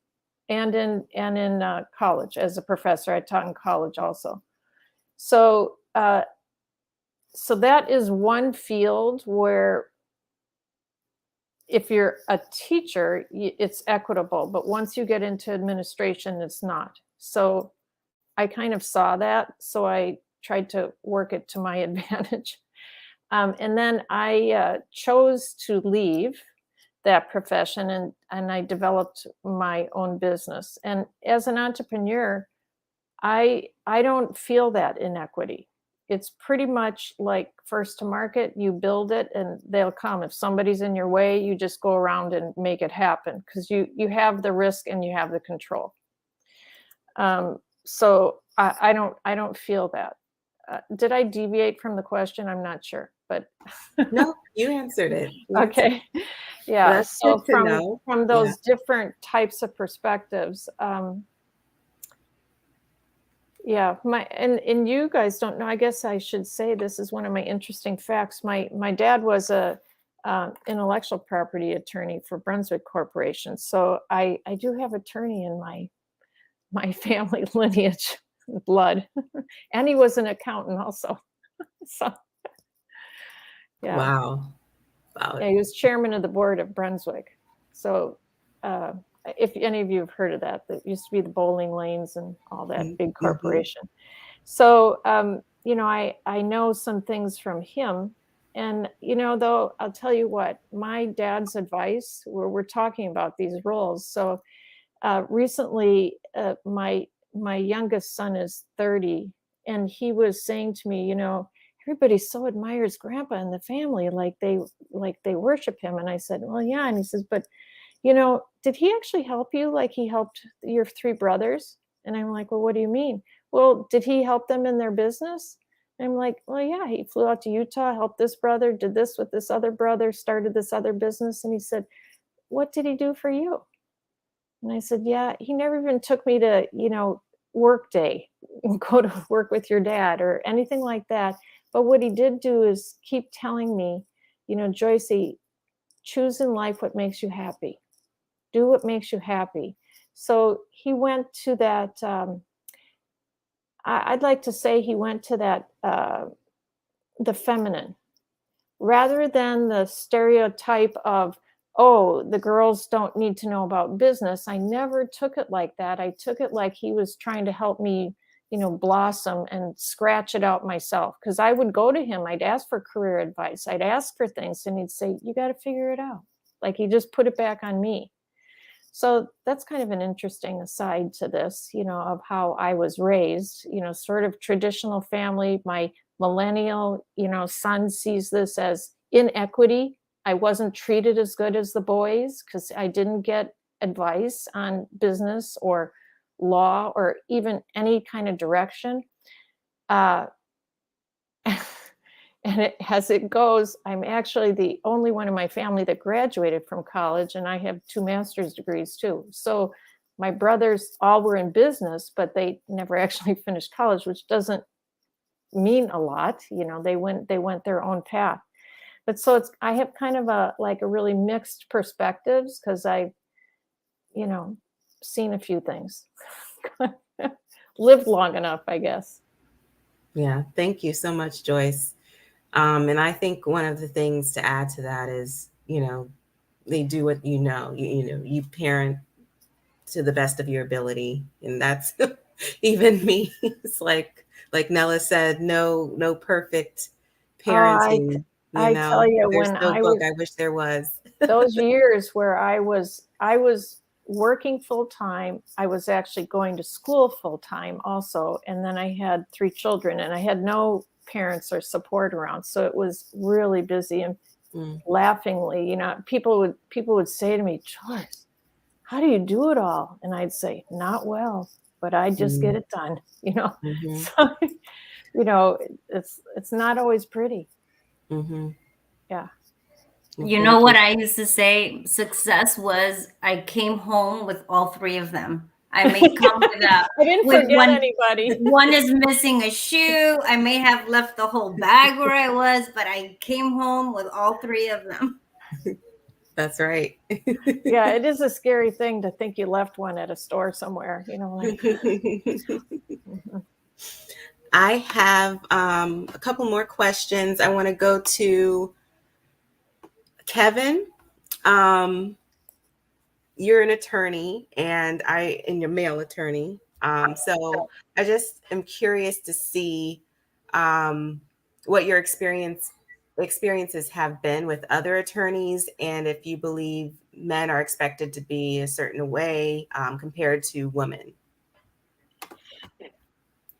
and in college as a professor. I taught in college also. So that is one field where if you're a teacher, it's equitable, but once you get into administration, it's not. So I kind of saw that, so I tried to work it to my advantage. And then I chose to leave that profession, and I developed my own business. And as an entrepreneur, I don't feel that inequity. It's pretty much like first to market. You build it and they'll come. If somebody's in your way, you just go around and make it happen, because you have the risk and you have the control. So I don't feel that. Did I deviate from the question? I'm not sure, but No, you answered it. Okay. Yeah. That's So good to know. from those different types of perspectives, and you guys don't know, I guess I should say, this is one of my interesting facts. My dad was a intellectual property attorney for Brunswick Corporation. So I do have attorney in my family lineage, blood. And he was an accountant also. So yeah. Wow. Yeah, he was chairman of the board of Brunswick. So if any of you have heard of that used to be the bowling lanes and all that big corporation. So, I know some things from him. And, though, I'll tell you what, my dad's advice, we're talking about these roles. So recently, my youngest son is 30, and he was saying to me, everybody so admires grandpa and the family, like they worship him. And I said, well, yeah. And he says, but, did he actually help you like he helped your 3 brothers? And I'm like, well, what do you mean? Well, did he help them in their business? And I'm like, well, yeah, he flew out to Utah, helped this brother, did this with this other brother, started this other business. And he said, what did he do for you? And I said, yeah, he never even took me to, work day, go to work with your dad or anything like that. But what he did do is keep telling me, Joycey, choose in life what makes you happy. Do what makes you happy. So he went to that, I'd like to say he went to that, the feminine, rather than the stereotype of, oh, the girls don't need to know about business. I never took it like that. I took it like he was trying to help me, blossom and scratch it out myself. Because I would go to him, I'd ask for career advice, I'd ask for things, and he'd say, you got to figure it out. Like he just put it back on me. So that's kind of an interesting aside to this, of how I was raised, sort of traditional family. My millennial, son sees this as inequity. I wasn't treated as good as the boys because I didn't get advice on business or law or even any kind of direction. And as it goes, I'm actually the only one in my family that graduated from college, and I have 2 master's degrees too. So my brothers all were in business, but they never actually finished college, which doesn't mean a lot. They went their own path. But so I have kind of a really mixed perspectives, because I've, seen a few things. Lived long enough, I guess. Yeah, thank you so much, Joyce. And I think one of the things to add to that is, they do what you parent to the best of your ability, and that's even me. It's like Nella said, no perfect parenting. I tell you, there's when no I book. was I wish there was. those years where I was working full time, I was actually going to school full time also, and then I had 3 children, and I had no parents or support around, so it was really busy. And laughingly, people would say to me, Joyce, how do you do it all? And I'd say, not well, but I just get it done. So, it's not always pretty. Yeah. You know what I used to say? Success was I came home with all 3 of them. I may come I didn't forget anybody. One is missing a shoe. I may have left the whole bag where I was, but I came home with all 3 of them. That's right. Yeah, it is a scary thing to think you left one at a store somewhere. I have a couple more questions. I want to go to Kevin. You're an attorney, and you're a male attorney. So I just am curious to see what your experiences have been with other attorneys, and if you believe men are expected to be a certain way compared to women.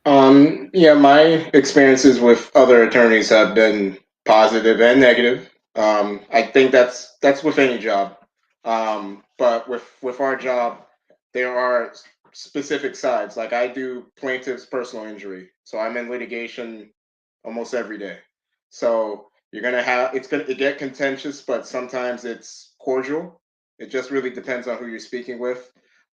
Yeah, my experiences with other attorneys have been positive and negative. I think that's with any job. But with our job, there are specific sides. Like I do plaintiff's personal injury, so I'm in litigation almost every day. So you're gonna have it's gonna get contentious, but sometimes it's cordial. It just really depends on who you're speaking with.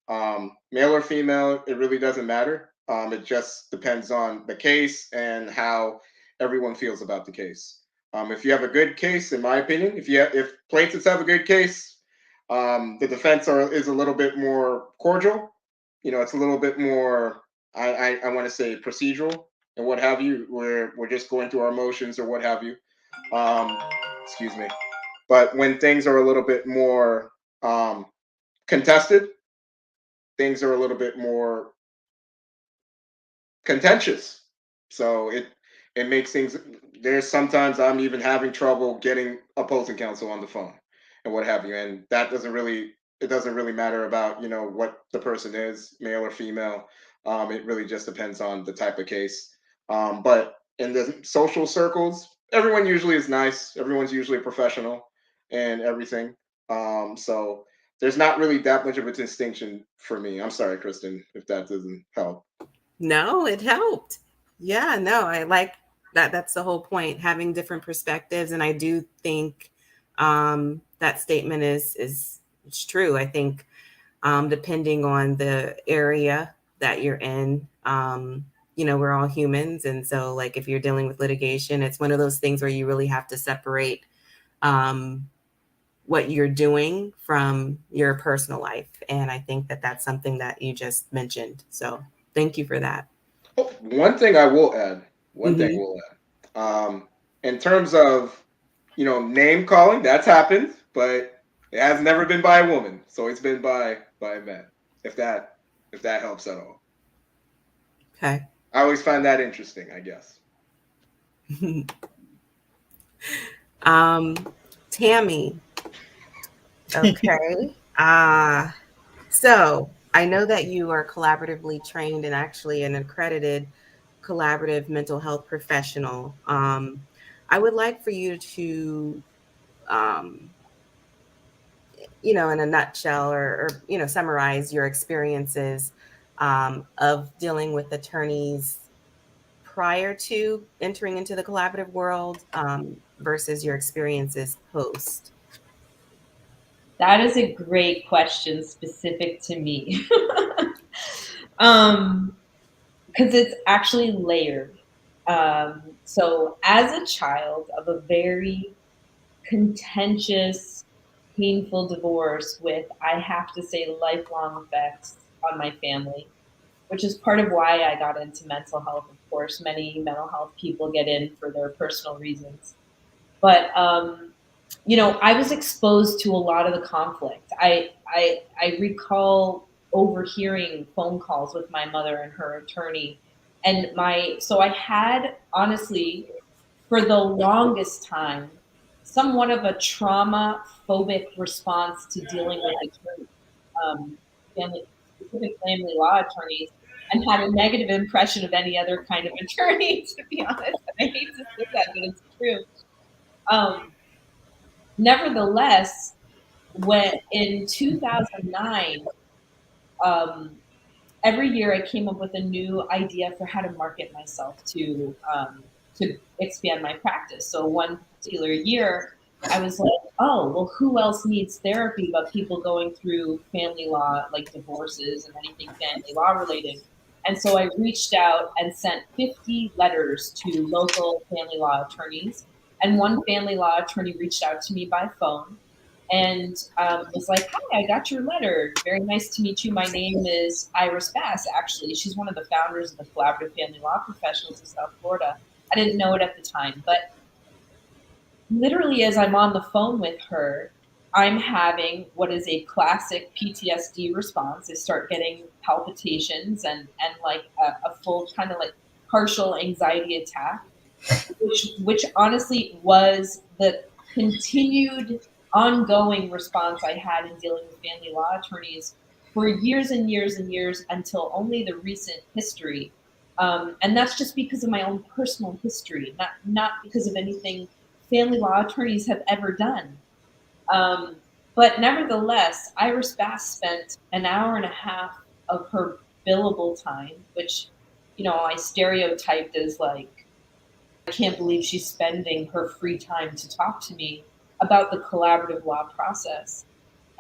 Male or female, it really doesn't matter. It just depends on the case and how everyone feels about the case. If you have a good case, in my opinion, if plaintiffs have a good case, the defense is a little bit more cordial. It's a little bit more. I want to say procedural and what have you. We're just going through our motions or what have you. Excuse me. But when things are a little bit more contested, things are a little bit more contentious. So it makes things. There's sometimes I'm even having trouble getting opposing counsel on the phone and what have you, and that doesn't really it doesn't really matter about what the person is, male or female. It really just depends on the type of case. But in the social circles, everyone usually is nice. Everyone's usually a professional and everything. So there's not really that much of a distinction for me. I'm sorry, Kristen, if that doesn't help. No, it helped. Yeah, no, I like that. That's the whole point, having different perspectives. And I do think that statement is it's true. I think depending on the area that you're in, we're all humans. And so like if you're dealing with litigation, it's one of those things where you really have to separate what you're doing from your personal life. And I think that that's something that you just mentioned. So thank you for that. Oh, one thing I will add. In terms of name calling, that's happened, but it has never been by a woman. So it's been by a man. If that helps at all. Okay. I always find that interesting, I guess. Tammy. Okay. So I know that you are collaboratively trained and actually an accredited collaborative mental health professional. I would like for you to, in a nutshell or summarize your experiences of dealing with attorneys prior to entering into the collaborative world versus your experiences post. That is a great question specific to me. Because it's actually layered. So as a child of a very contentious, painful divorce with, I have to say, lifelong effects on my family, which is part of why I got into mental health. Of course, many mental health people get in for their personal reasons. But I was exposed to a lot of the conflict. I recall overhearing phone calls with my mother and her attorney, and so I had, honestly, for the longest time, somewhat of a trauma phobic response to dealing with attorneys, specific family law attorneys, and had a negative impression of any other kind of attorney, to be honest. I hate to say that, but it's true. Nevertheless, when in 2009, every year I came up with a new idea for how to market myself to expand my practice. So one particular year, I was like, oh, well, who else needs therapy but people going through family law, like divorces and anything family law related? And so I reached out and sent 50 letters to local family law attorneys. And one family law attorney reached out to me by phone and was like, hi, I got your letter. Very nice to meet you. My name is Iris Bass, actually. She's one of the founders of the Collaborative Family Law Professionals of South Florida. I didn't know it at the time, but literally as I'm on the phone with her, I'm having what is a classic PTSD response. I start getting palpitations and like a full kind of like partial anxiety attack, which honestly was the continued ongoing response I had in dealing with family law attorneys for years and years and years until only the recent history. And that's just because of my own personal history, not because of anything family law attorneys have ever done. But nevertheless, Iris Bass spent an hour and a half of her billable time, which, I stereotyped as like, I can't believe she's spending her free time to talk to me about the collaborative law process.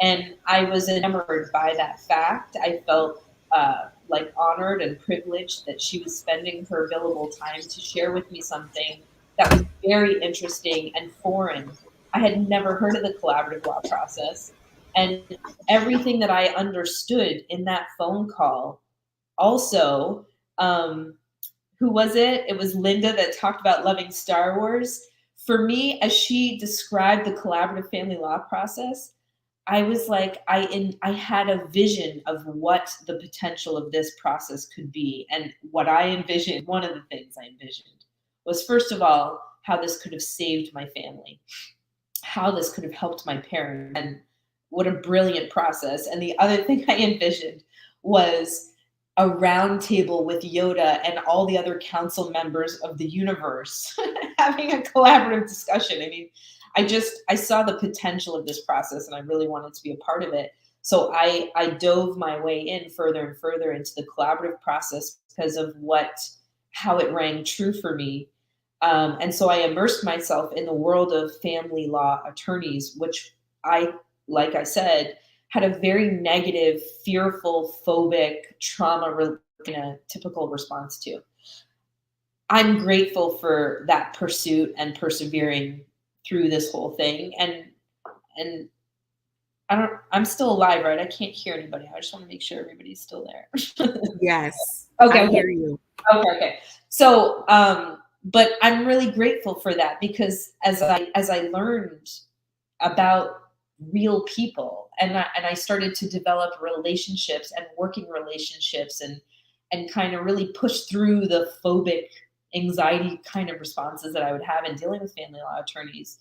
And I was enamored by that fact. I felt like honored and privileged that she was spending her billable time to share with me something that was very interesting and foreign. I had never heard of the collaborative law process. And everything that I understood in that phone call also, who was it? It was Linda that talked about loving Star Wars. For me, as she described the collaborative family law process, I was like, I had a vision of what the potential of this process could be. And what I envisioned, one of the things I envisioned was, first of all, how this could have saved my family, how this could have helped my parents, and what a brilliant process. And the other thing I envisioned was a round table with Yoda and all the other council members of the universe having a collaborative discussion. I mean, I saw the potential of this process and I really wanted to be a part of it. So I dove my way in further and further into the collaborative process because of how it rang true for me. And so I immersed myself in the world of family law attorneys, which like I said, had a very negative, fearful, phobic, trauma kind of typical response to. I'm grateful for that pursuit and persevering through this whole thing. And I'm still alive, right? I can't hear anybody. I just want to make sure everybody's still there. Yes. Okay. I hear you. Okay. So, but I'm really grateful for that because as I learned about real people and I started to develop relationships and working relationships and kind of really push through the phobic anxiety kind of responses that I would have in dealing with family law attorneys.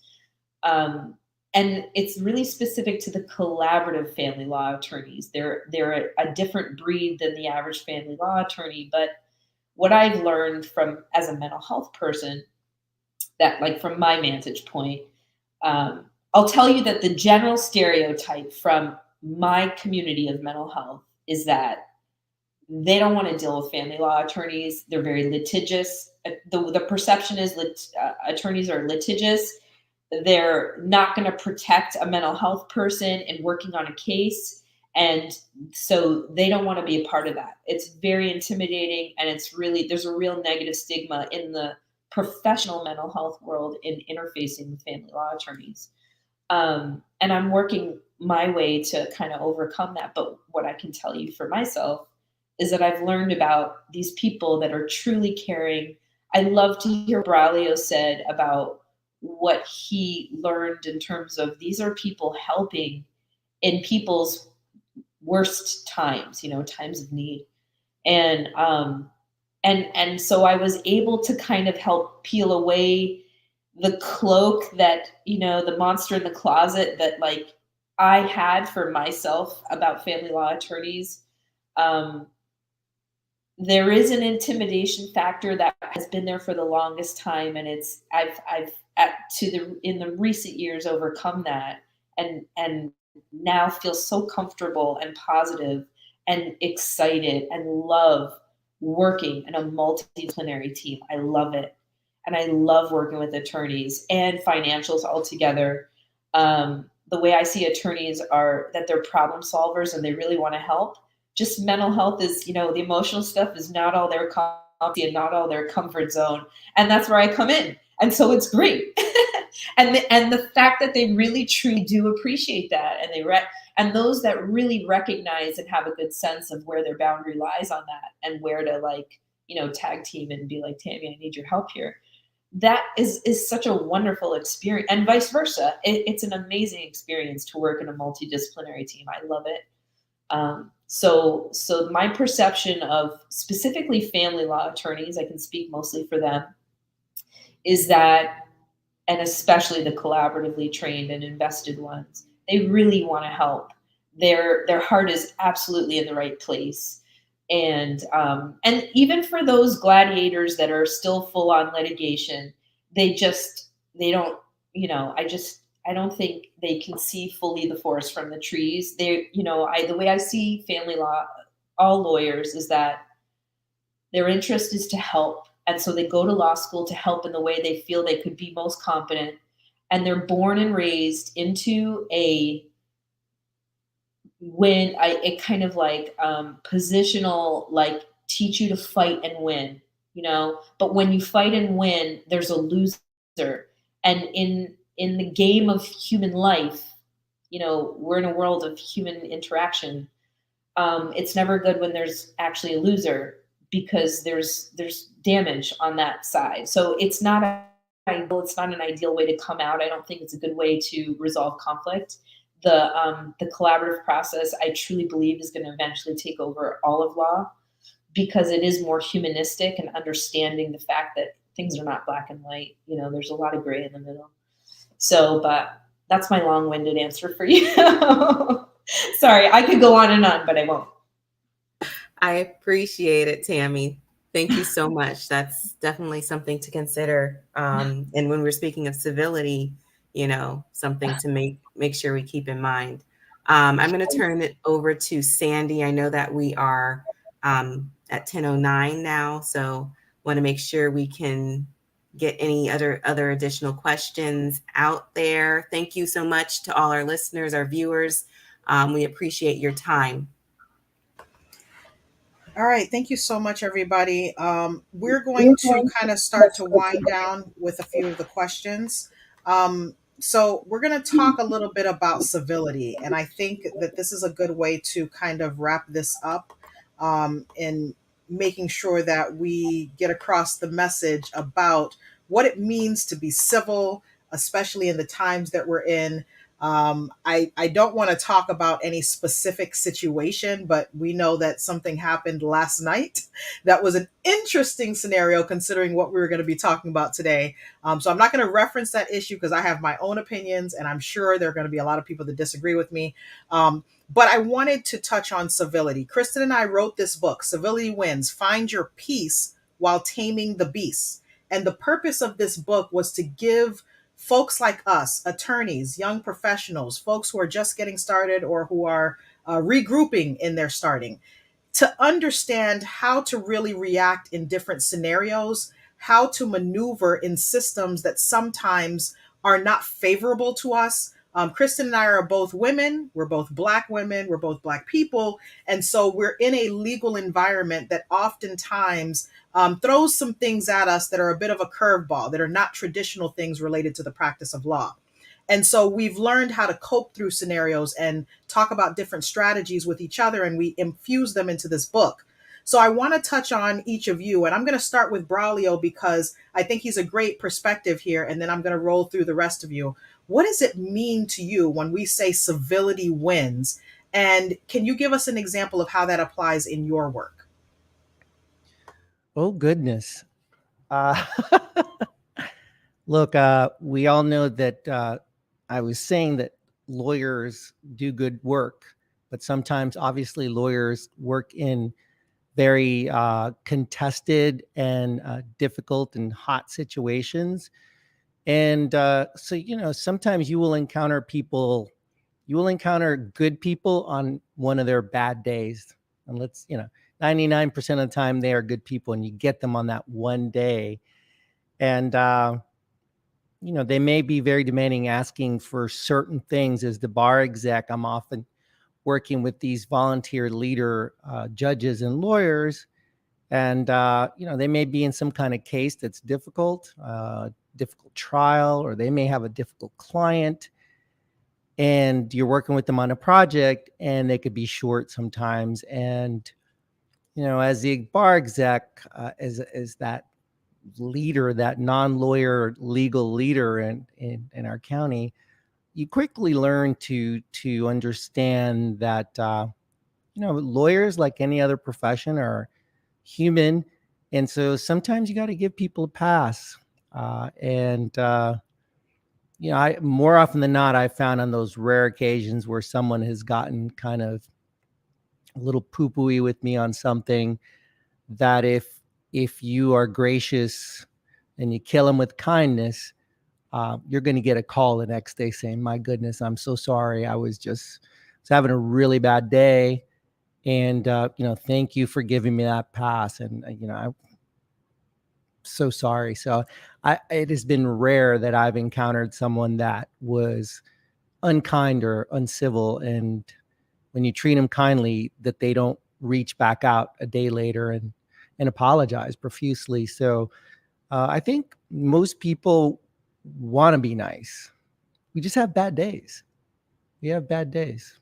And it's really specific to the collaborative family law attorneys. They're a different breed than the average family law attorney. But what I've learned as a mental health person, that like from my vantage point, I'll tell you that the general stereotype from my community of mental health is that they don't want to deal with family law attorneys. They're very litigious. The perception is attorneys are litigious. They're not going to protect a mental health person in working on a case. And so they don't want to be a part of that. It's very intimidating, and there's a real negative stigma in the professional mental health world in interfacing with family law attorneys. And I'm working my way to kind of overcome that. But what I can tell you for myself is that I've learned about these people that are truly caring. I love to hear Braulio said about what he learned in terms of these are people helping in people's worst times, times of need. And so I was able to kind of help peel away the cloak that, the monster in the closet that like I had for myself about family law attorneys. There is an intimidation factor that has been there for the longest time, and in the recent years overcome that, and now feel so comfortable and positive and excited and love working in a multidisciplinary team. I love it. And I love working with attorneys and financials altogether. The way I see attorneys are that they're problem solvers and they really want to help. Just mental health is, the emotional stuff is not all their competency and not all their comfort zone. And that's where I come in. And so it's great. and the fact that they really truly do appreciate that, and those that really recognize and have a good sense of where their boundary lies on that and where to tag team and be like, Tammy, I need your help here. That is such a wonderful experience, and vice versa. It's an amazing experience to work in a multidisciplinary team. I love it. So my perception of specifically family law attorneys, I can speak mostly for them, is that, and especially the collaboratively trained and invested ones, they really want to help. Their heart is absolutely in the right place. And even for those gladiators that are still full on litigation, they don't, I don't think they can see fully the forest from the trees. The way I see family law, all lawyers, is that their interest is to help. And so they go to law school to help in the way they feel they could be most competent. And they're born and raised into a positional, like, teach you to fight and win, but when you fight and win, there's a loser. And in the game of human life, we're in a world of human interaction. It's never good when there's actually a loser, because there's damage on that side. So it's not an ideal way to come out. I don't think it's a good way to resolve conflict. The collaborative process, I truly believe, is going to eventually take over all of law, because it is more humanistic and understanding the fact that things are not black and white. There's a lot of gray in the middle. So, but that's my long-winded answer for you. Sorry, I could go on and on, but I won't. I appreciate it, Tammy. Thank you so much. That's definitely something to consider. And when we're speaking of civility, something to make sure we keep in mind. I'm going to turn it over to Sandy. I know that we are at 10:09 now, so want to make sure we can get any other additional questions out there. Thank you so much to all our listeners, our viewers. We appreciate your time. All right. Thank you so much, everybody. We're going to kind of start to wind down with a few of the questions. So we're going to talk a little bit about civility. And I think that this is a good way to kind of wrap this up in making sure that we get across the message about what it means to be civil, especially in the times that we're in. I don't want to talk about any specific situation, but we know that something happened last night that was an interesting scenario considering what we were going to be talking about today. So I'm not going to reference that issue because I have my own opinions, and I'm sure there are going to be a lot of people that disagree with me. But I wanted to touch on civility. Kristen and I wrote this book, Civility Wins, Find Your Peace While Taming the Beast. And the purpose of this book was to give folks like us, attorneys, young professionals, folks who are just getting started or who are regrouping in their starting, to understand how to really react in different scenarios, how to maneuver in systems that sometimes are not favorable to us, Kristen and I are both women. We're both Black women. We're both Black people. And so we're in a legal environment that oftentimes throws some things at us that are a bit of a curveball, that are not traditional things related to the practice of law. And so we've learned how to cope through scenarios and talk about different strategies with each other, and we infuse them into this book. So I want to touch on each of you, and I'm going to start with Braulio because I think he's a great perspective here, and then I'm going to roll through the rest of you. What does it mean to you when we say civility wins? And can you give us an example of how that applies in your work? Oh, goodness. Uh, Look, we all know that I was saying that lawyers do good work, but sometimes, obviously, lawyers work in very contested and difficult and hot situations. And so, sometimes you will encounter good people on one of their bad days. And 99% of the time they are good people, and you get them on that one day. And, they may be very demanding, asking for certain things. As the bar exec, I'm often working with these volunteer leader judges and lawyers. And, they may be in some kind of case that's difficult trial, or they may have a difficult client, and you're working with them on a project, and they could be short sometimes. And, as the bar exec, as that leader, that non-lawyer legal leader in our county, you quickly learn to understand that, lawyers, like any other profession, are human. And so sometimes you got to give people a pass. I more often than not, I found on those rare occasions where someone has gotten kind of a little poo-pooey with me on something, that if you are gracious and you kill them with kindness, you're going to get a call the next day saying, "My goodness, I'm so sorry. I was having a really bad day, and thank you for giving me that pass." And I'm so sorry. So it has been rare that I've encountered someone that was unkind or uncivil, and when you treat them kindly, that they don't reach back out a day later and apologize profusely. So I think most people want to be nice. We just have bad days. We have bad days.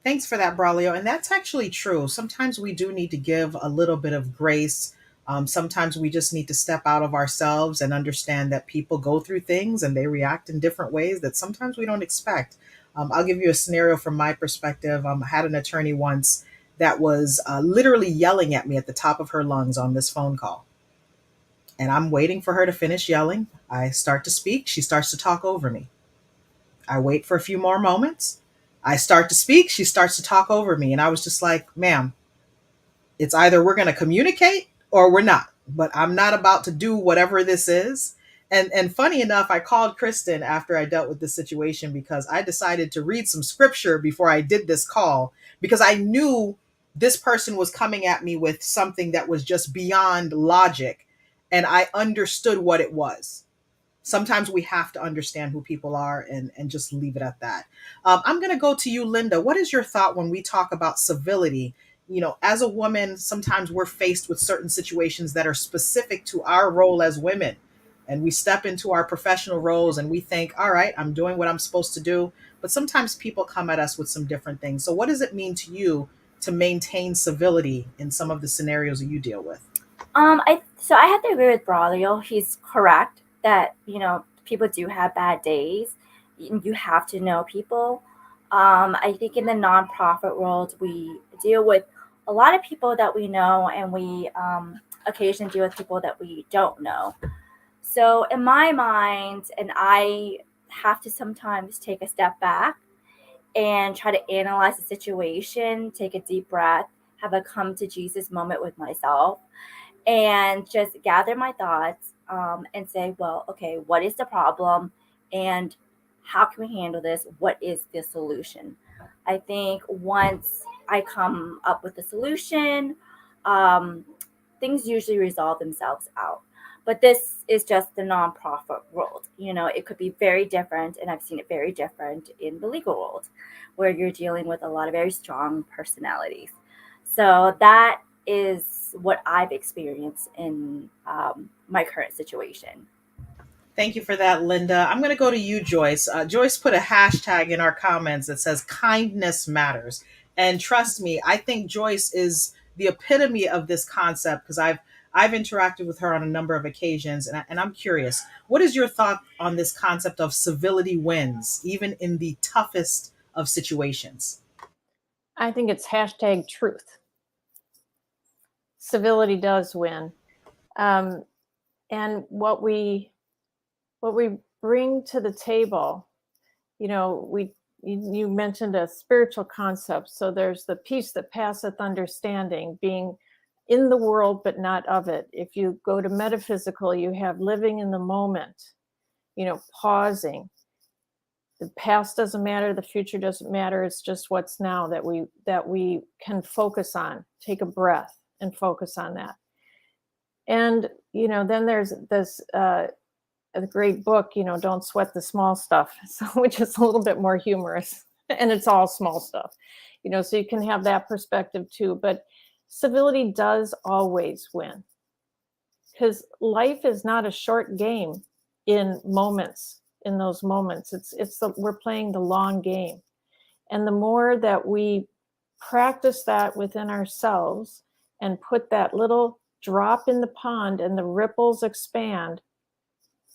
Thanks for that, Braulio. And that's actually true. Sometimes we do need to give a little bit of grace. Sometimes we just need to step out of ourselves and understand that people go through things and they react in different ways that sometimes we don't expect. I'll give you a scenario from my perspective. I had an attorney once that was literally yelling at me at the top of her lungs on this phone call. And I'm waiting for her to finish yelling. I start to speak. She starts to talk over me. I wait for a few more moments. I start to speak. She starts to talk over me. And I was just like, ma'am, it's either we're going to communicate or we're not. But I'm not about to do whatever this is. And funny enough, I called Kristen after I dealt with this situation because I decided to read some scripture before I did this call, because I knew this person was coming at me with something that was just beyond logic. And I understood what it was. Sometimes we have to understand who people are and just leave it at that. I'm going to go to you, Linda. What is your thought when we talk about civility? As a woman, sometimes we're faced with certain situations that are specific to our role as women. And we step into our professional roles and we think, all right, I'm doing what I'm supposed to do. But sometimes people come at us with some different things. So what does it mean to you to maintain civility in some of the scenarios that you deal with? I have to agree with Braulio. He's correct that people do have bad days. You have to know people. I think in the nonprofit world, we deal with a lot of people that we know, and we occasionally deal with people that we don't know. So in my mind, and I have to sometimes take a step back and try to analyze the situation, take a deep breath, have a come to Jesus moment with myself, and just gather my thoughts and say, well, okay, what is the problem and how can we handle this? What is the solution? I think once I come up with the solution, things usually resolve themselves out. But this is just the nonprofit world. It could be very different, and I've seen it very different in the legal world, where you're dealing with a lot of very strong personalities. So that is what I've experienced in my current situation. Thank you for that, Linda. I'm going to go to you, Joyce. Joyce put a hashtag in our comments that says kindness matters. And trust me, I think Joyce is the epitome of this concept because I've interacted with her on a number of occasions, and I'm curious, what is your thought on this concept of civility wins, even in the toughest of situations? I think it's hashtag truth. Civility does win. And what we bring to the table, you mentioned a spiritual concept. So there's the peace that passeth understanding, being in the world but not of it. If you go to metaphysical, you have living in the moment, pausing. The past doesn't matter, the future doesn't matter. It's just what's now that we can focus on. Take a breath and focus on that. And then there's this a great book, Don't Sweat the Small Stuff, which is a little bit more humorous, and it's all small stuff, so you can have that perspective too. But civility does always win, because life is not a short game. In those moments, we're playing the long game, and the more that we practice that within ourselves and put that little drop in the pond and the ripples expand.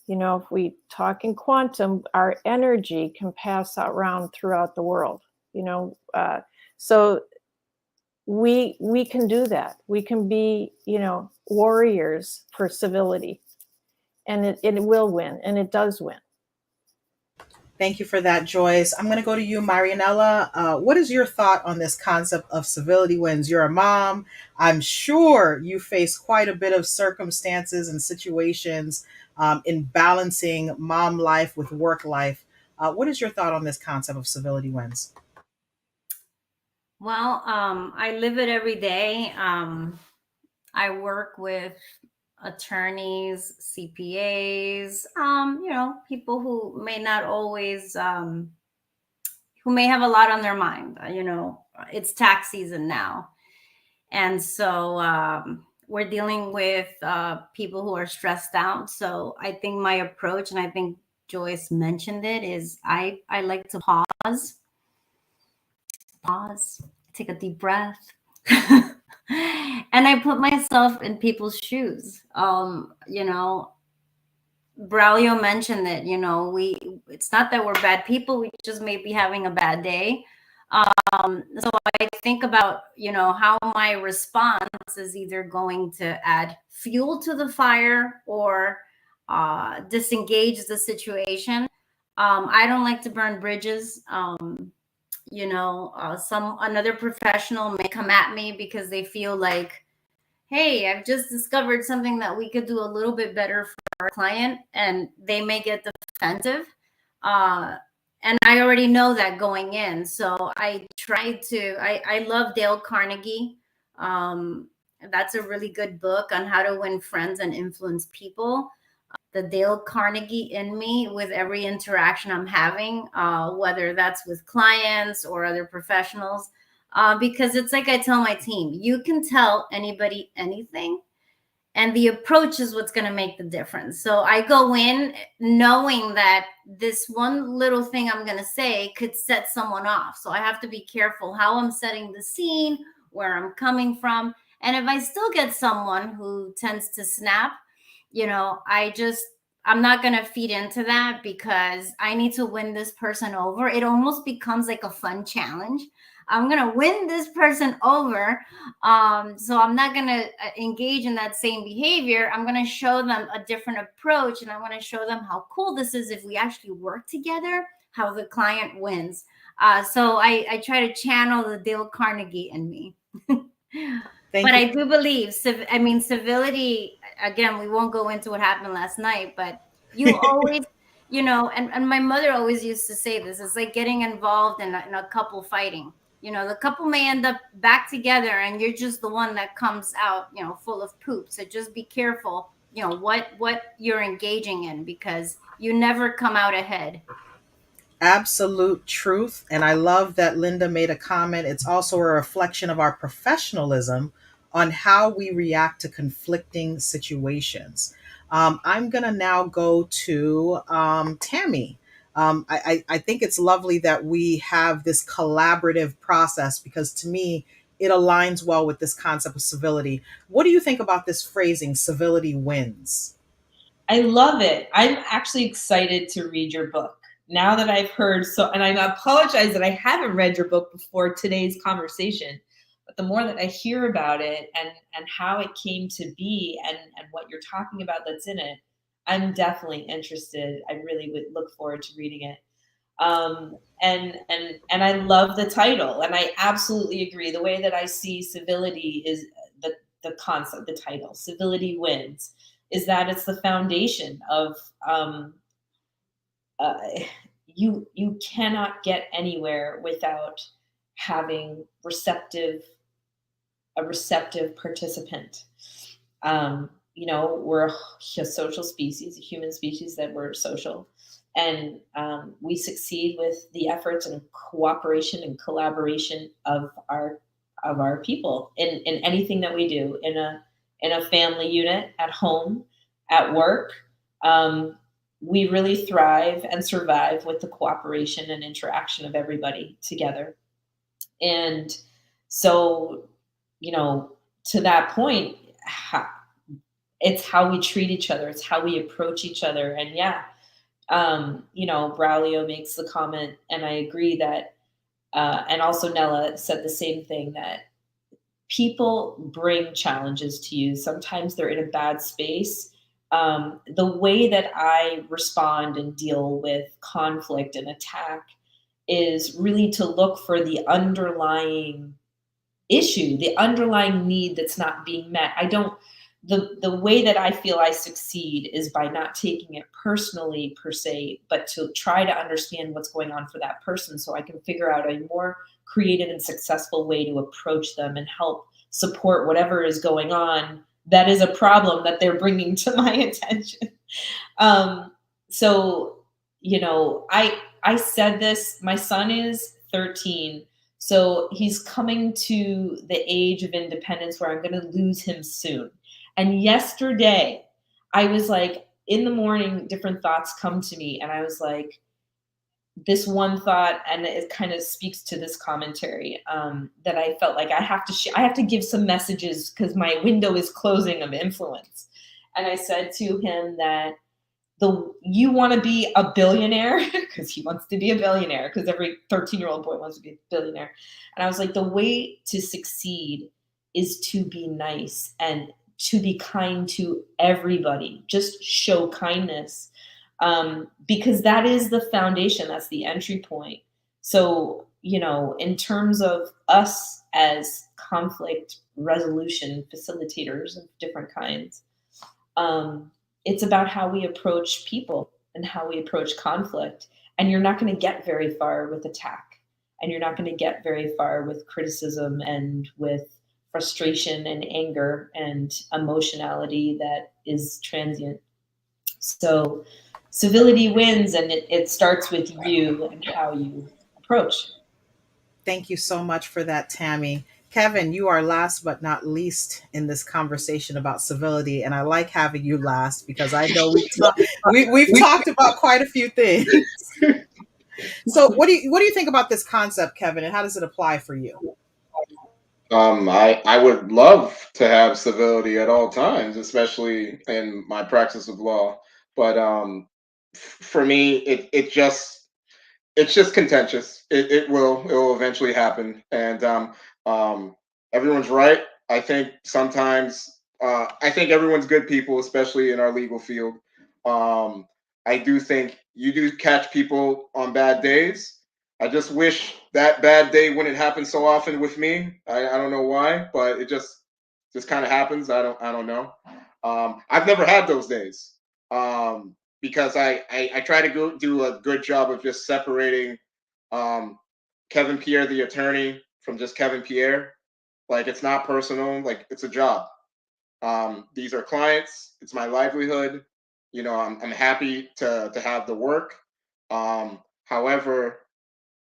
If we talk in quantum, our energy can pass around throughout the world. So we can do that. We can be, warriors for civility, and it will win, and it does win. Thank you for that, Joyce. I'm going to go to you, Marianella. What is your thought on this concept of civility wins? You're a mom. I'm sure you face quite a bit of circumstances and situations in balancing mom life with work life. What is your thought on this concept of civility wins? Well, I live it every day. I work with attorneys, CPAs, people who may not always, who may have a lot on their mind. It's tax season now. And so we're dealing with people who are stressed out. So I think my approach, and I think Joyce mentioned it, is I like to pause, take a deep breath. And I put myself in people's shoes. Braulio mentioned that, it's not that we're bad people, we just may be having a bad day. So I think about, how my response is either going to add fuel to the fire or disengage the situation. I don't like to burn bridges. Another professional may come at me because they feel like, hey, I've just discovered something that we could do a little bit better for our client, and they may get defensive. And I already know that going in. So I love Dale Carnegie. That's a really good book on how to win friends and influence people. The Dale Carnegie in me with every interaction I'm having, whether that's with clients or other professionals, because it's like I tell my team, you can tell anybody anything, and the approach is what's going to make the difference. So I go in knowing that this one little thing I'm going to say could set someone off. So I have to be careful how I'm setting the scene, where I'm coming from. And if I still get someone who tends to snap, I'm not going to feed into that because I need to win this person over. It almost becomes like a fun challenge. I'm going to win this person over. So I'm not going to engage in that same behavior. I'm going to show them a different approach, and I want to show them how cool this is if we actually work together, how the client wins. So I try to channel the Dale Carnegie in me. But I do believe, civility, again, we won't go into what happened last night, but you always, and my mother always used to say this, it's like getting involved in a couple fighting. The couple may end up back together and you're just the one that comes out, full of poop. So just be careful what you're engaging in, because you never come out ahead. Absolute truth. And I love that Linda made a comment. It's also a reflection of our professionalism on how we react to conflicting situations. I'm going to now go to Tammy. I think it's lovely that we have this collaborative process, because to me, it aligns well with this concept of civility. What do you think about this phrasing, civility wins? I love it. I'm actually excited to read your book now that I've heard and I apologize that I haven't read your book before today's conversation, but the more that I hear about it and how it came to be and what you're talking about that's in it, I'm definitely interested. I really would look forward to reading it. And I love the title, and I absolutely agree. The way that I see civility is the concept, the title, civility wins, is that it's the foundation of uh, you cannot get anywhere without having a receptive participant. We're a social species, a human species, that we're social, and we succeed with the efforts and cooperation and collaboration of our people in anything that we do, in a family unit, at home, at work. We really thrive and survive with the cooperation and interaction of everybody together. And so, to that point, it's how we treat each other. It's how we approach each other. And yeah, Braulio makes the comment, and I agree that, and also Nella said the same thing, that people bring challenges to you. Sometimes they're in a bad space. The way that I respond and deal with conflict and attack is really to look for the underlying issue, the underlying need that's not being met. The way that I feel I succeed is by not taking it personally per se, but to try to understand what's going on for that person, so I can figure out a more creative and successful way to approach them and help support whatever is going on that is a problem that they're bringing to my attention. So, I said this, my son is 13. So he's coming to the age of independence where I'm going to lose him soon. And yesterday, I was like, in the morning, different thoughts come to me. And I was like, this one thought, and it kind of speaks to this commentary, that I felt like I have to give some messages because my window is closing of influence. And I said to him that you want to be a billionaire, because he wants to be a billionaire, because every 13-year-old boy wants to be a billionaire. And I was like, the way to succeed is to be nice and to be kind to everybody. Just show kindness, because that is the foundation. That's the entry point. So, in terms of us as conflict resolution facilitators of different kinds, it's about how we approach people and how we approach conflict. And you're not going to get very far with attack, and you're not going to get very far with criticism and with frustration and anger and emotionality that is transient. So civility wins, and it starts with you and how you approach. Thank you so much for that, Tammy. Kevin, you are last but not least in this conversation about civility, and I like having you last because I know we've talked about quite a few things. So, what do you think about this concept, Kevin, and how does it apply for you? I would love to have civility at all times, especially in my practice of law. But for me, it's just contentious. It will eventually happen, and everyone's right. I think sometimes I think everyone's good people, especially in our legal field. I do think you do catch people on bad days. I just wish that bad day wouldn't happen so often with me. I don't know why, but it just kind of happens. I don't know. I've never had those days. Because I try to do a good job of just separating Kevin Pierre, the attorney, from just Kevin Pierre. Like, it's not personal. Like, it's a job. These are clients. It's my livelihood. You know, I'm happy to have the work. However,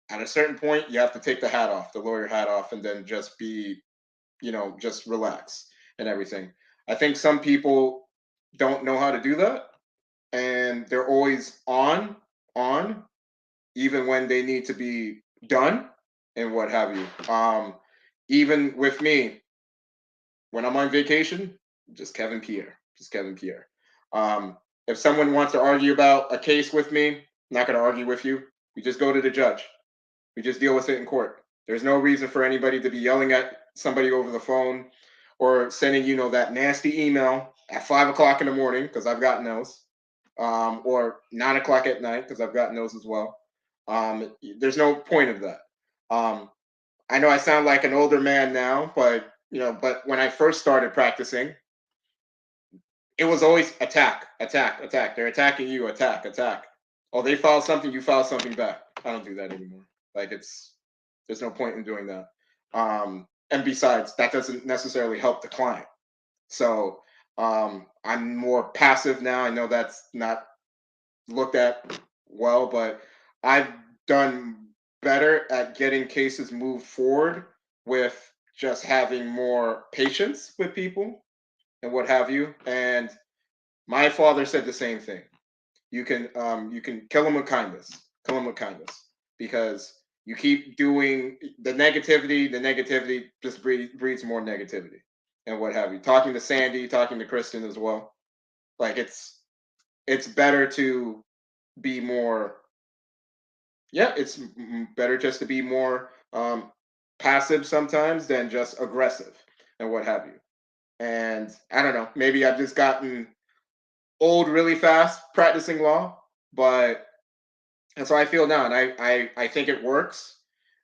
at a certain point, you have to take the hat off, the lawyer hat off, and then just be, you know, just relax and everything. I think some people don't know how to do that, and they're always on, even when they need to be done and what have you. Even with me, when I'm on vacation, just Kevin Pierre, just Kevin Pierre. If someone wants to argue about a case with me, I'm not going to argue with you. We just go to the judge. We just deal with it in court. There's no reason for anybody to be yelling at somebody over the phone or sending, you know, that nasty email at 5 o'clock in the morning, because I've gotten those, or 9 o'clock at night, because I've gotten those as well. There's no point of that. I know I sound like an older man now, but you know, but when I first started practicing, it was always attack, attack, attack. They're attacking you, attack, attack. Oh, they filed something, you file something back. I don't do that anymore. Like there's no point in doing that. And besides, that doesn't necessarily help the client. So I'm more passive now. I know that's not looked at well, but I've done better at getting cases moved forward with just having more patience with people and what have you. And my father said the same thing. You can kill them with kindness. Kill them with kindness, because you keep doing the negativity just breeds more negativity and what have you. Talking to Sandy, talking to Kristen as well. Like it's better to be more, yeah, it's better just to be more passive sometimes than just aggressive and what have you. And I don't know, maybe I've just gotten old really fast practicing law, but that's how I feel now. And I think it works.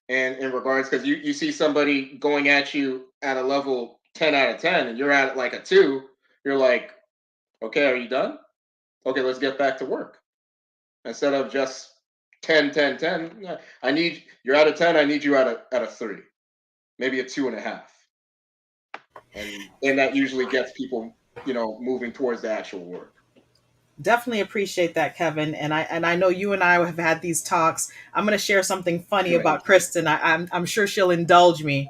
And in regards, because you see somebody going at you at a level 10 out of 10 and you're at like a 2, you're like, okay, are you done? Okay, let's get back to work. Instead of just 10, 10, 10. Yeah, you're at a 10, I need you at a 3, maybe a 2.5. And that usually gets people, you know, moving towards the actual work. Definitely appreciate that, Kevin. And I know you and I have had these talks. I'm going to share something funny about Kristen. I'm sure she'll indulge me.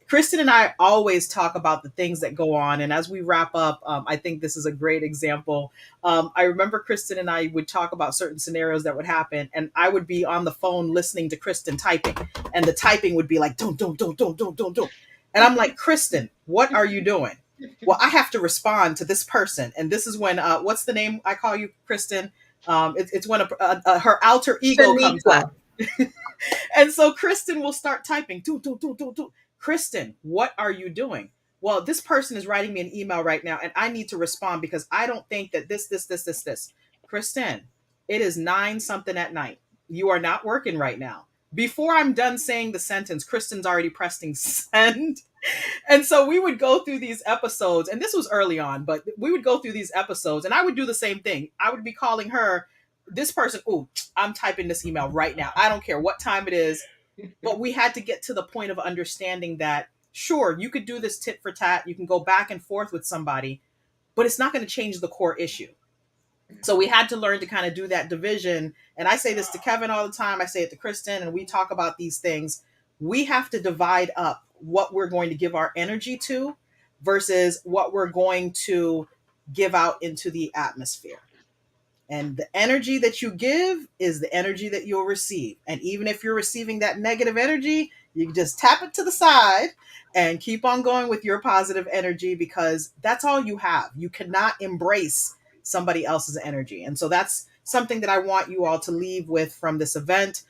Kristen and I always talk about the things that go on. And as we wrap up, I think this is a great example. I remember Kristen and I would talk about certain scenarios that would happen, and I would be on the phone listening to Kristen typing, and the typing would be like, don't. And I'm like, Kristen, what are you doing? Well, I have to respond to this person. And this is when, what's the name I call you, Kristen? It's when her alter ego comes out. And so Kristen will start typing, do. Kristen, what are you doing? Well, this person is writing me an email right now, and I need to respond because I don't think that this. Kristen, it is 9 something at night. You are not working right now. Before I'm done saying the sentence, Kristen's already pressing send. And so we would go through these episodes, and this was early on, but we would go through these episodes, and I would do the same thing. I would be calling her, this person, oh, I'm typing this email right now. I don't care what time it is. But we had to get to the point of understanding that, sure, you could do this tit for tat. You can go back and forth with somebody, but it's not going to change the core issue. So we had to learn to kind of do that division. And I say this to Kevin all the time. I say it to Kristen, and we talk about these things. We have to divide up what we're going to give our energy to versus what we're going to give out into the atmosphere. And the energy that you give is the energy that you'll receive. And even if you're receiving that negative energy, you can just tap it to the side and keep on going with your positive energy, because that's all you have. You cannot embrace somebody else's energy. And so that's something that I want you all to leave with from this event.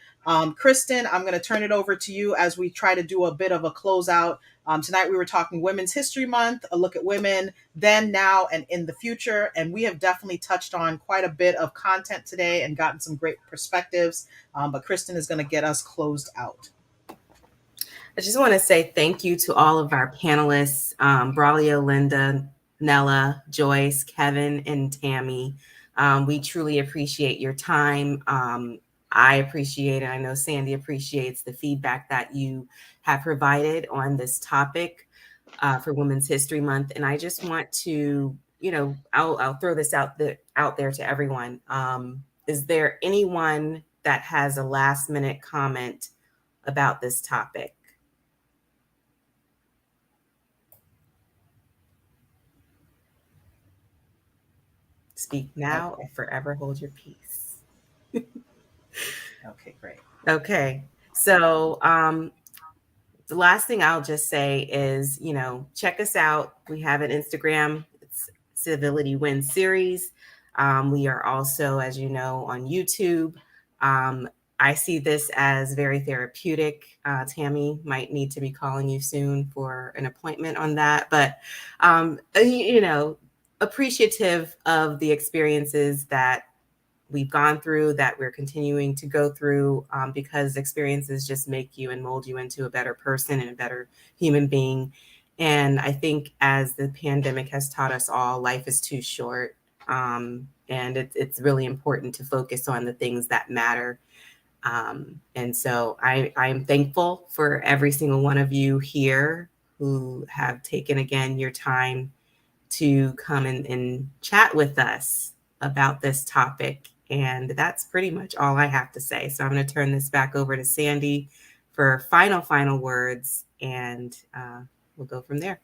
Kristen, I'm going to turn it over to you as we try to do a bit of a closeout. Tonight we were talking Women's History Month, a look at women then, now, and in the future. And we have definitely touched on quite a bit of content today and gotten some great perspectives. But Kristen is going to get us closed out. I just want to say thank you to all of our panelists, Braulio, Linda, Nella, Joyce, Kevin, and Tammy. We truly appreciate your time. I appreciate it. I know Sandy appreciates the feedback that you have provided on this topic. for Women's History Month. And I just want to, I'll throw this out there to everyone. Is there anyone that has a last minute comment about this topic? Speak now or forever hold your peace. Okay, great. Okay. So the last thing I'll just say is, check us out. We have an Instagram. It's Civility Wins Series. We are also, as you know, on YouTube. I see this as very therapeutic. Tammy might need to be calling you soon for an appointment on that. But, appreciative of the experiences that we've gone through, that we're continuing to go through, because experiences just make you and mold you into a better person and a better human being. And I think as the pandemic has taught us all, life is too short. And it's really important to focus on the things that matter. And so I am thankful for every single one of you here who have taken again your time to come and chat with us about this topic. And that's pretty much all I have to say. So I'm going to turn this back over to Sandy for final words, and we'll go from there.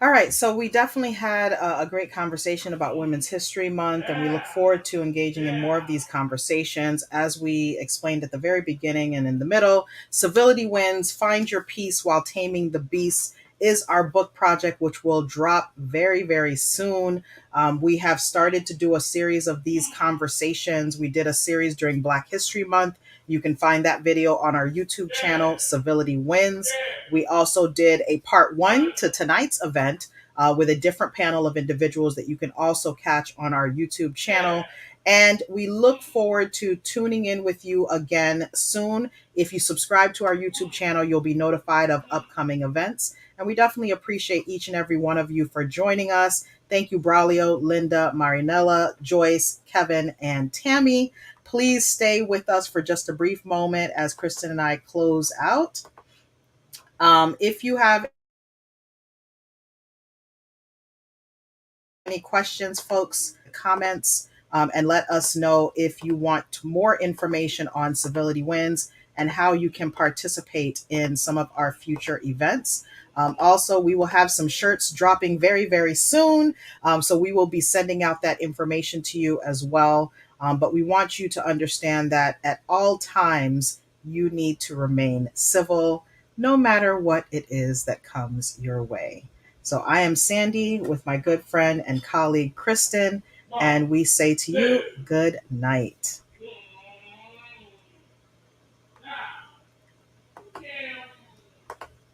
All right, so we definitely had a great conversation about Women's History Month, and we look forward to engaging in more of these conversations. As we explained at the very beginning and in the middle, Civility Wins, Find Your Peace While Taming the Beast is our book project, which will drop very, very soon. We have started to do a series of these conversations. We did a series during Black History Month. You can find that video on our YouTube channel, Civility Wins. We also did a part 1 to tonight's event with a different panel of individuals that you can also catch on our YouTube channel. And we look forward to tuning in with you again soon. If you subscribe to our YouTube channel, you'll be notified of upcoming events. And we definitely appreciate each and every one of you for joining us. Thank you, Braulio, Linda, Marinella, Joyce, Kevin, and Tammy. Please stay with us for just a brief moment as Kristen and I close out. If you have any questions, folks, comments, and let us know if you want more information on Civility Wins and how you can participate in some of our future events. Also, we will have some shirts dropping very, very soon. So we will be sending out that information to you as well. But we want you to understand that at all times, you need to remain civil, no matter what it is that comes your way. So I am Sandy with my good friend and colleague, Kristen, and we say to you, good night.